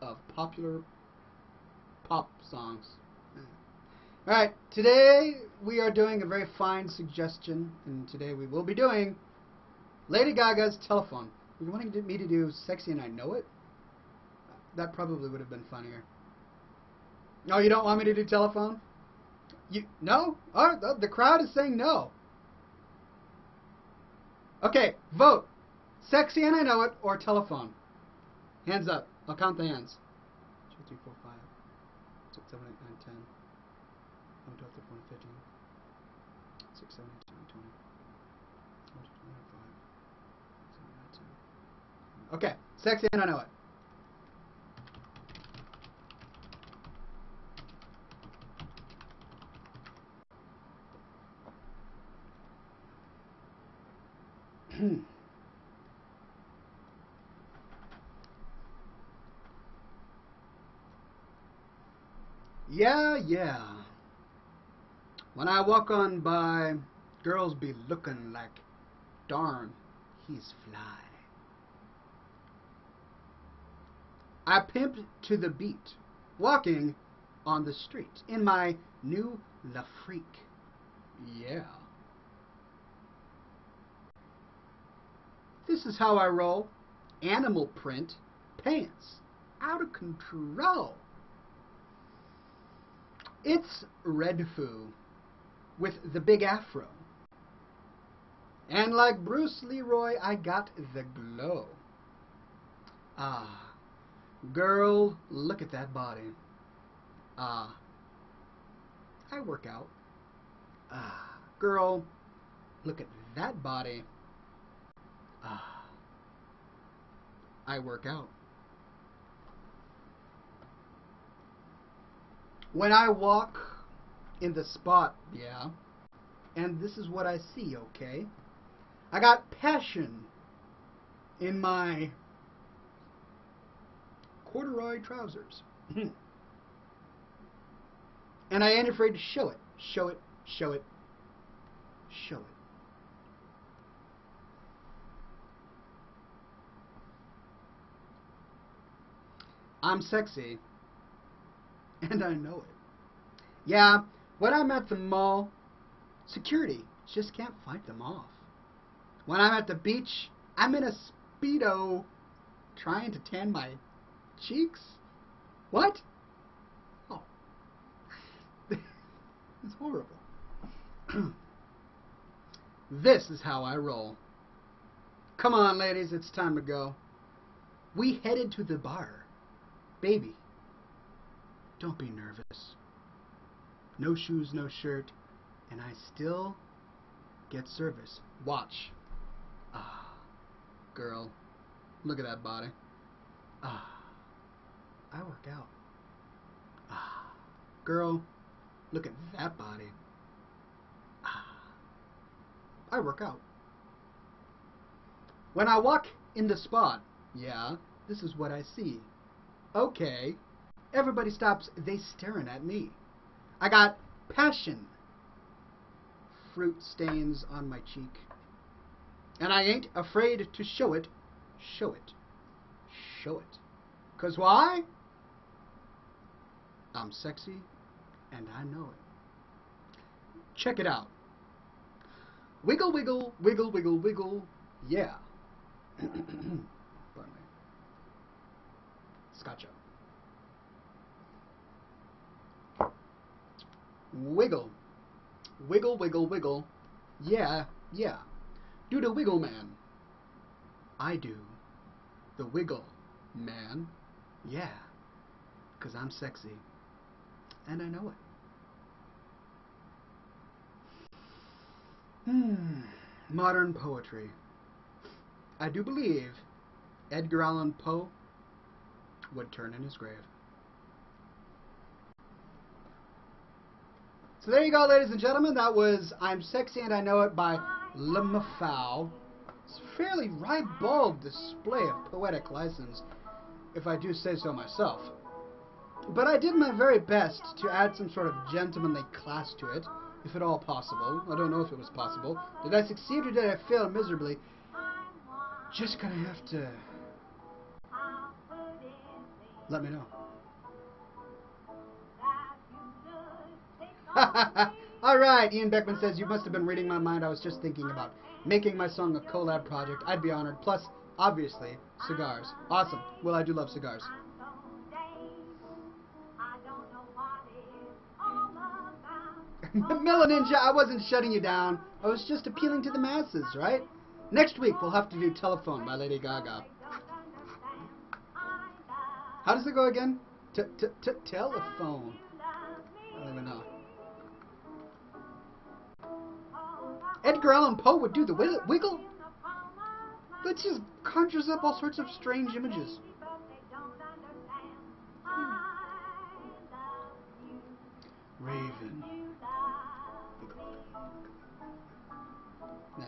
of popular pop songs. Alright, today we are doing a very fine suggestion, and today we will be doing Lady Gaga's Telephone. You're wanting me to do Sexy and I Know It? That probably would have been funnier. No, you don't want me to do Telephone? No? Alright, the crowd is saying no. Okay, vote. Sexy and I Know It or Telephone. Hands up. I'll count the hands. 2, 3, 4, 5, 6, 7, 8, 9, 10, 11, 12, 13, 14, 15, 6, 7, 8, 9, 20, 21, 25, 7, 9, 10. Okay, Sexy and I Know It. Yeah. When I walk on by, girls be looking like, darn, he's fly. I pimped to the beat, walking on the street, in my new La Freak. Yeah. This is how I roll. Animal print, pants, out of control. It's Red Foo with the big afro. And like Bruce Leroy, I got the glow. Ah, girl, look at that body. Ah, I work out. Ah, girl, look at that body. Ah, I work out. When I walk in the spot, yeah, and this is what I see, okay? I got passion in my corduroy trousers. And I ain't afraid to show it. Show it, show it, show it. I'm sexy, and I know it. Yeah, when I'm at the mall, security just can't fight them off. When I'm at the beach, I'm in a Speedo trying to tan my cheeks. What? Oh. It's horrible. This is how I roll. Come on, ladies, it's time to go. We headed to the bar. Baby, don't be nervous. No shoes, no shirt, and I still get service. Watch. Ah, girl, look at that body. Ah, I work out. Ah, girl, look at that body. Ah, I work out. When I walk in the spot, yeah, this is what I see. Okay. Everybody stops, they staring at me. I got passion. Fruit stains on my cheek. And I ain't afraid to show it. Show it. Show it. 'Cause why? I'm sexy, and I know it. Check it out. Wiggle, wiggle, wiggle, wiggle, wiggle. Yeah. Pardon me. Scotch up. Wiggle. Wiggle, wiggle, wiggle. Yeah, yeah. Do the wiggle man. I do. The wiggle man. Yeah. 'Cause I'm sexy. And I know it. Modern poetry. I do believe Edgar Allan Poe would turn in his grave. So there you go, ladies and gentlemen. That was I'm Sexy and I Know It by Lemafau. It's a fairly ribald display of poetic license, if I do say so myself. But I did my very best to add some sort of gentlemanly class to it, if at all possible. I don't know if it was possible. Did I succeed or did I fail miserably? Just gonna have to let me know. Alright, Ian Beckman says, you must have been reading my mind. I was just thinking about making my song a collab project. I'd be honored. Plus, obviously, cigars. Awesome. Well, I do love cigars. Mela Ninja, I wasn't shutting you down. I was just appealing to the masses, right? Next week, we'll have to do Telephone by Lady Gaga. How does it go again? Telephone. I don't even know. Edgar Allan Poe would do the wiggle? That just conjures up all sorts of strange images. Raven. Nah.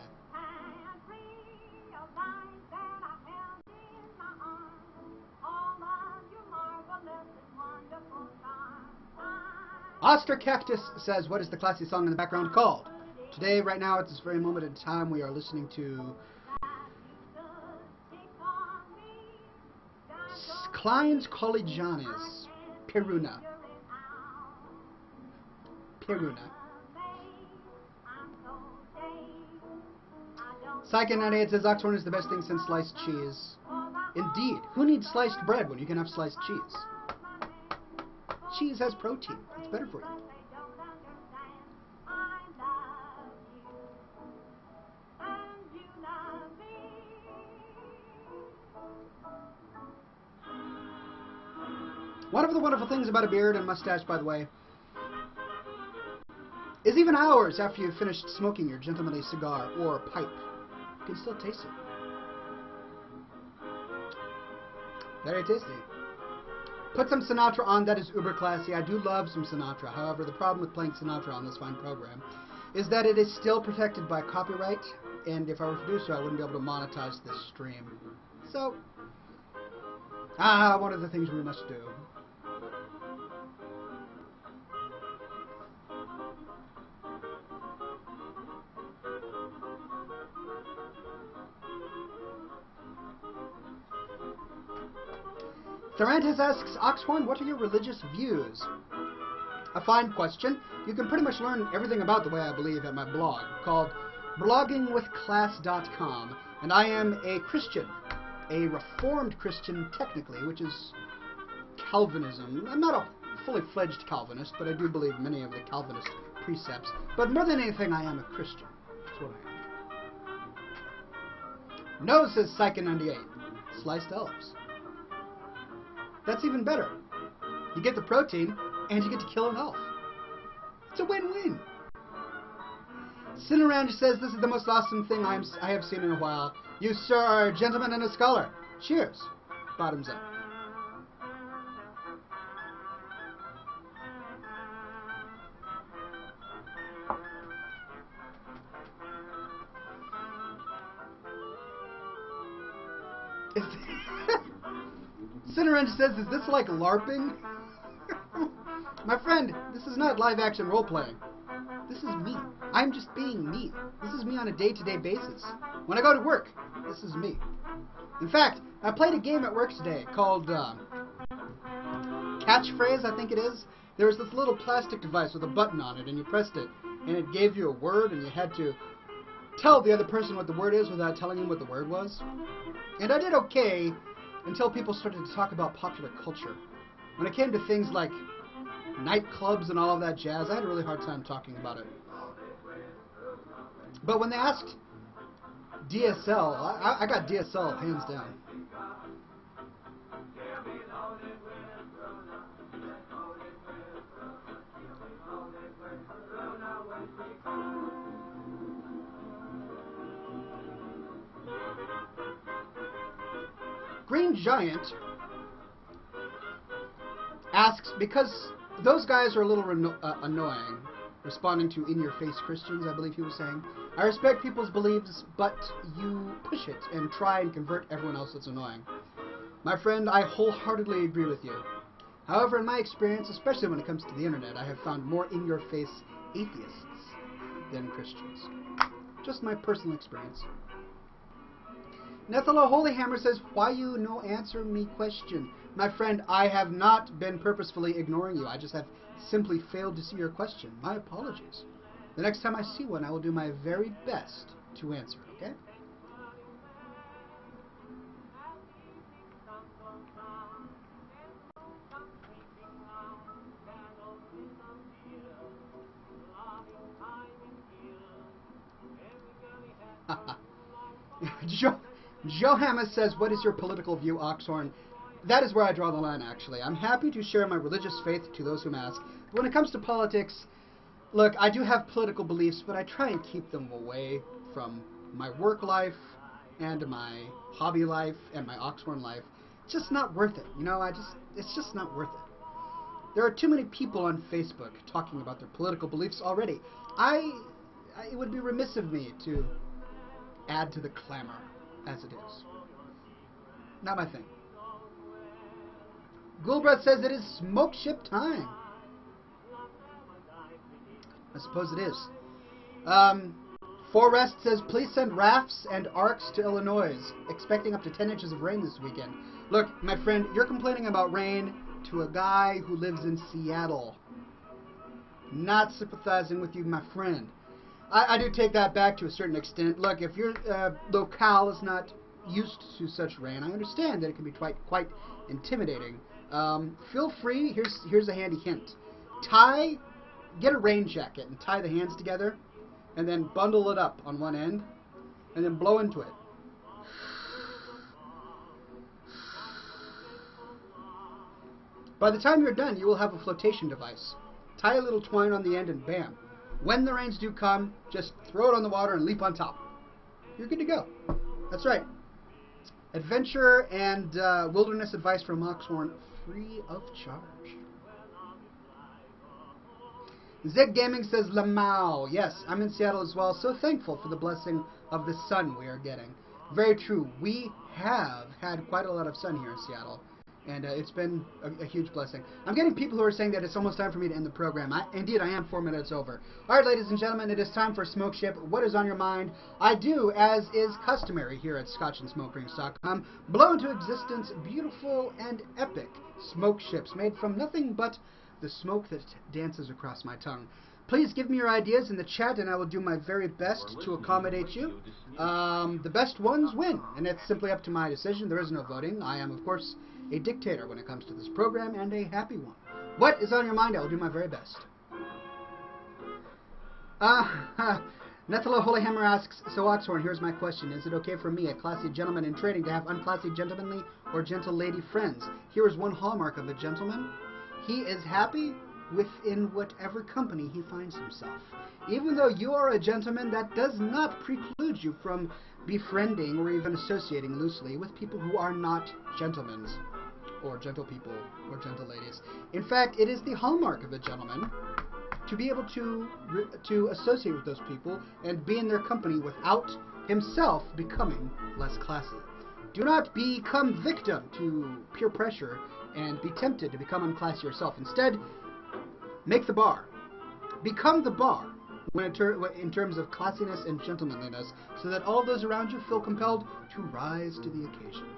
Oster Cactus says, what is the classy song in the background called? Today, right now, at this very moment in time, we are listening to Klein's Collegianis, Peruna. Peruna. Psyche98 says, Oxhorn is the best thing since sliced cheese. Indeed. Who needs sliced bread when you can have sliced cheese? Cheese has protein. It's better for you. One of the wonderful things about a beard and mustache, by the way, is even hours after you've finished smoking your gentlemanly cigar or pipe, you can still taste it. Very tasty. Put some Sinatra on, that is uber classy. I do love some Sinatra. However, the problem with playing Sinatra on this fine program is that it is still protected by copyright, and if I were to do so, I wouldn't be able to monetize this stream. So, one of the things we must do. Therantis asks, Oxhorn, what are your religious views? A fine question. You can pretty much learn everything about the way I believe at my blog, called bloggingwithclass.com, and I am a Christian, a Reformed Christian technically, which is Calvinism. I'm not a fully fledged Calvinist, but I do believe many of the Calvinist precepts. But more than anything, I am a Christian. That's what I am. No, says Psyche98. Sliced olives. That's even better. You get the protein, and you get to kill an elf. It's a win-win. Cinerange says, this is the most awesome thing I have seen in a while. You, sir, are a gentleman and a scholar. Cheers. Bottoms up. Cinnarenge says, is this like LARPing? My friend, this is not live action role playing. This is me. I'm just being me. This is me on a day-to-day basis. When I go to work, this is me. In fact, I played a game at work today called Catchphrase, I think it is. There was this little plastic device with a button on it, and you pressed it, and it gave you a word, and you had to tell the other person what the word is without telling them what the word was. And I did okay until people started to talk about popular culture. When it came to things like nightclubs and all of that jazz, I had a really hard time talking about it. But when they asked DSL, I got DSL hands down. Green Giant asks, because those guys are a little annoying, responding to in-your-face Christians, I believe he was saying. I respect people's beliefs, but you push it and try and convert everyone else that's annoying. My friend, I wholeheartedly agree with you. However, in my experience, especially when it comes to the internet, I have found more in-your-face atheists than Christians. Just my personal experience. Nethela Holyhammer says, why you no answer me question? My friend, I have not been purposefully ignoring you. I just have simply failed to see your question. My apologies. The next time I see one, I will do my very best to answer it, okay? Joe Hammer says, what is your political view, Oxhorn? That is where I draw the line, actually. I'm happy to share my religious faith to those whom ask. But when it comes to politics, look, I do have political beliefs, but I try and keep them away from my work life and my hobby life and my Oxhorn life. It's just not worth it, you know? It's just not worth it. There are too many people on Facebook talking about their political beliefs already. It would be remiss of me to add to the clamor as it is. Not my thing. Ghoulbreath says it is smoke ship time. I suppose it is. Forrest says, please send rafts and arcs to Illinois. Expecting up to 10 inches of rain this weekend. Look, my friend, you're complaining about rain to a guy who lives in Seattle. Not sympathizing with you, my friend. I do take that back to a certain extent. Look, if your locale is not used to such rain, I understand that it can be quite intimidating. Feel free, here's a handy hint. Get a rain jacket and tie the hands together, and then bundle it up on one end, and then blow into it. By the time you're done, you will have a flotation device. Tie a little twine on the end and bam. When the rains do come, just throw it on the water and leap on top. You're good to go. That's right. Adventure and wilderness advice from Oxhorn, free of charge. Zed Gaming says, Lamau. Yes, I'm in Seattle as well, so thankful for the blessing of the sun we are getting. Very true. We have had quite a lot of sun here in Seattle, and it's been a huge blessing. I'm getting people who are saying that it's almost time for me to end the program. Indeed, I am 4 minutes over. All right, ladies and gentlemen, it is time for Smoke Ship. What is on your mind? I do, as is customary here at ScotchandSmokeRings.com, blow into existence beautiful and epic smoke ships made from nothing but the smoke that dances across my tongue. Please give me your ideas in the chat, and I will do my very best to accommodate you. The best ones win, and it's simply up to my decision. There is no voting. I am, of course, a dictator when it comes to this program, and a happy one. What is on your mind? I will do my very best. Nethela Holyhammer asks, so Oxhorn, here's my question. Is it okay for me, a classy gentleman in trading, to have unclassy gentlemanly or gentle lady friends? Here is one hallmark of a gentleman. He is happy within whatever company he finds himself. Even though you are a gentleman, that does not preclude you from befriending or even associating loosely with people who are not gentlemen, or gentle people, or gentle ladies. In fact, it is the hallmark of a gentleman to be able to associate with those people and be in their company without himself becoming less classy. Do not become victim to peer pressure and be tempted to become unclassy yourself. Instead, make the bar. Become the bar when in terms of classiness and gentlemanliness, so that all those around you feel compelled to rise to the occasion.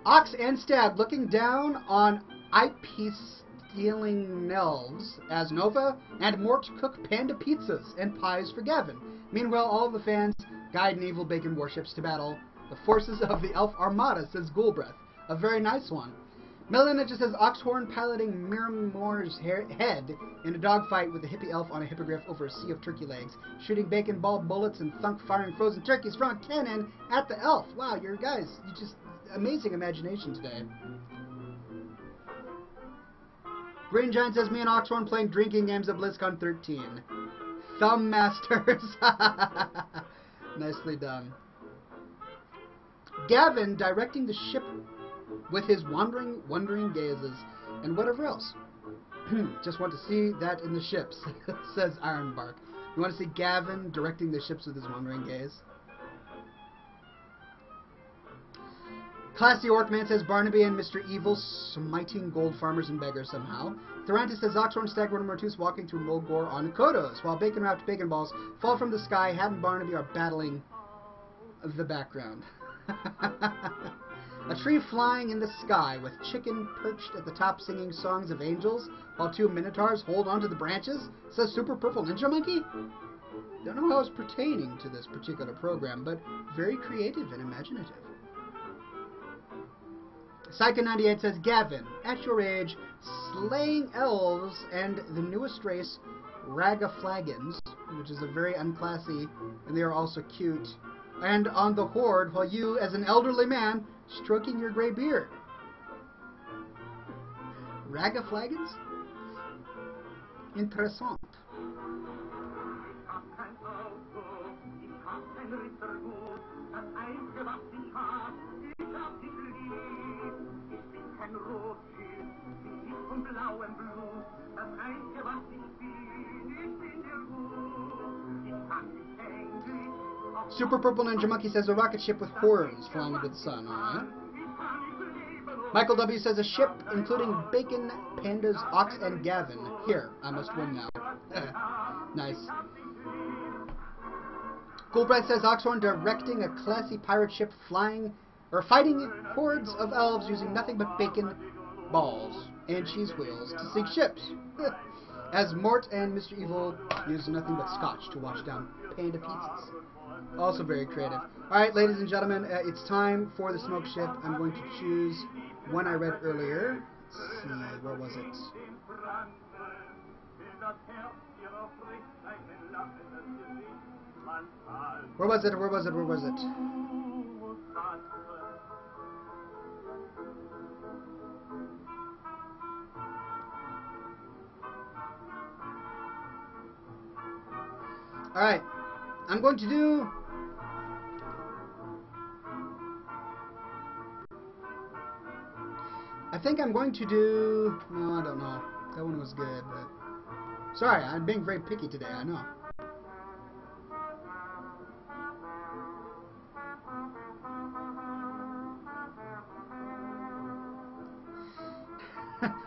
Ox and Stag looking down on IP-stealing elves as Nova and Mort cook panda pizzas and pies for Gavin. Meanwhile, all of the fans guide naval bacon warships to battle the forces of the elf armada, says Ghoulbreath. A very nice one. Melina just says Oxhorn piloting Miramore's head in a dogfight with a hippie elf on a hippogriff over a sea of turkey legs, shooting bacon ball bullets and thunk firing frozen turkeys from a cannon at the elf. Wow, you just amazing imagination today. Green Giant says, me and Oxhorn playing drinking games at BlizzCon 13. Thumb Masters. Nicely done. Gavin directing the ship with his wondering gazes and whatever else. Just want to see that in the ships, says Ironbark. You want to see Gavin directing the ships with his wandering gaze? Classy Orcman says Barnaby and Mr. Evil smiting gold farmers and beggars somehow. Thurantis says Oxhorn, Stag, Mortus walking through Mulgore on Kodos, while bacon-wrapped bacon balls fall from the sky. Hat and Barnaby are battling the background. A tree flying in the sky with chicken perched at the top singing songs of angels, while two minotaurs hold onto the branches, says Super Purple Ninja Monkey. Don't know how it's pertaining to this particular program, but very creative and imaginative. Psycho98 says, Gavin, at your age, slaying elves and the newest race, Ragaflagons, which is a very unclassy, and they are also cute, and on the horde, while you, as an elderly man, stroking your gray beard. Ragaflagons? Interessant. Super Purple Ninja Monkey says a rocket ship with horns flying into the sun. Alright. Michael W. says a ship including bacon, pandas, Ox, and Gavin. Here, I must win now. Nice. Ghoulbright says Oxhorn directing a classy pirate ship fighting hordes of elves using nothing but bacon, balls, and cheese wheels to sink ships. As Mort and Mr. Evil use nothing but Scotch to wash down panda pizzas. Also very creative. Alright, ladies and gentlemen, it's time for the smoke ship. I'm going to choose one I read earlier. Let's see, where was it? Where was it? Where was it? Where was it? Alright, I'm going to do... I think I'm going to do... No, I don't know. That one was good, but... Sorry, I'm being very picky today, I know.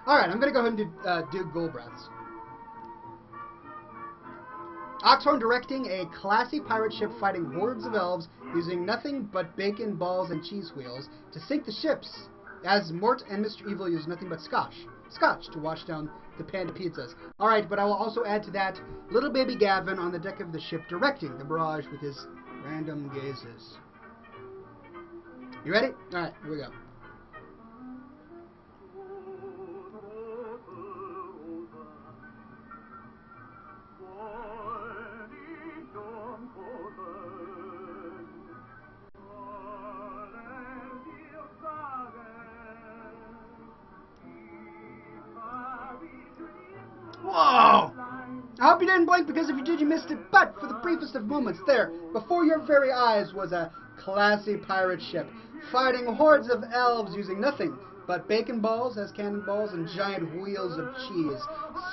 Alright, I'm going to go ahead and do Ghoulbreaths. Oxhorn directing a classy pirate ship fighting hordes of elves using nothing but bacon, balls, and cheese wheels to sink the ships, as Mort and Mr. Evil use nothing but Scotch to wash down the panda pizzas. Alright, but I will also add to that little baby Gavin on the deck of the ship directing the barrage with his random gazes. You ready? Alright, here we go. Whoa! I hope you didn't blink, because if you did, you missed it. But for the briefest of moments there, before your very eyes, was a classy pirate ship fighting hordes of elves using nothing but bacon balls as cannonballs and giant wheels of cheese,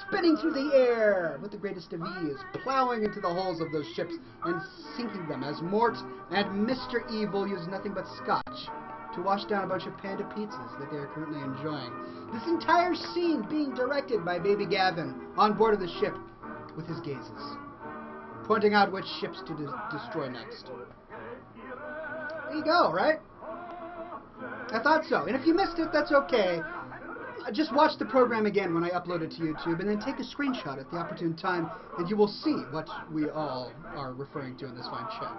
spinning through the air with the greatest of ease, plowing into the hulls of those ships and sinking them as Mort and Mr. Evil use nothing but Scotch to wash down a bunch of panda pizzas that they are currently enjoying. This entire scene being directed by Baby Gavin on board of the ship with his gazes, pointing out which ships to destroy next. There you go, right? I thought so. And if you missed it, that's okay. Just watch the program again when I upload it to YouTube, and then take a screenshot at the opportune time, and you will see what we all are referring to in this fine show.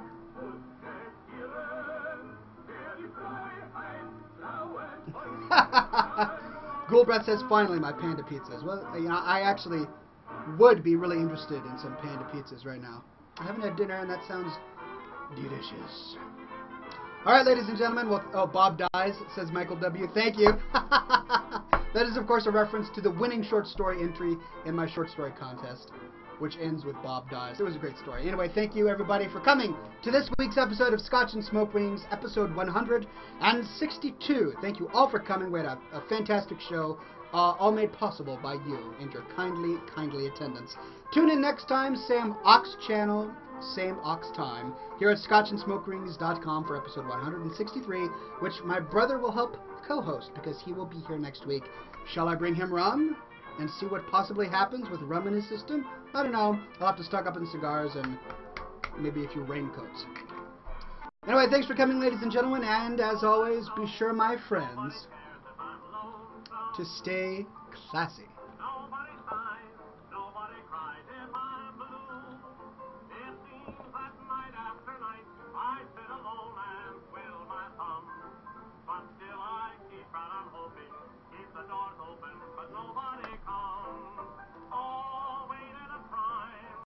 Ghoulbret says, finally, my panda pizzas. Well, you know, I actually would be really interested in some panda pizzas right now. I haven't had dinner, and that sounds delicious. Alright, ladies and gentlemen, well, oh, Bob dies, says Michael W. Thank you. That is, of course, a reference to the winning short story entry in my short story contest, which ends with Bob dies. It was a great story. Anyway, thank you, everybody, for coming to this week's episode of Scotch and Smoke Rings, episode 162. Thank you all for coming. We had a fantastic show, all made possible by you and your kindly, kindly attendance. Tune in next time, same Ox channel, same Ox time, here at ScotchandSmokeRings.com for episode 163, which my brother will help co-host because he will be here next week. Shall I bring him rum and see what possibly happens with rum in his system? I don't know. I'll have to stock up on cigars and maybe a few raincoats. Anyway, thanks for coming, ladies and gentlemen, and as always, be sure, my friends, to stay classy.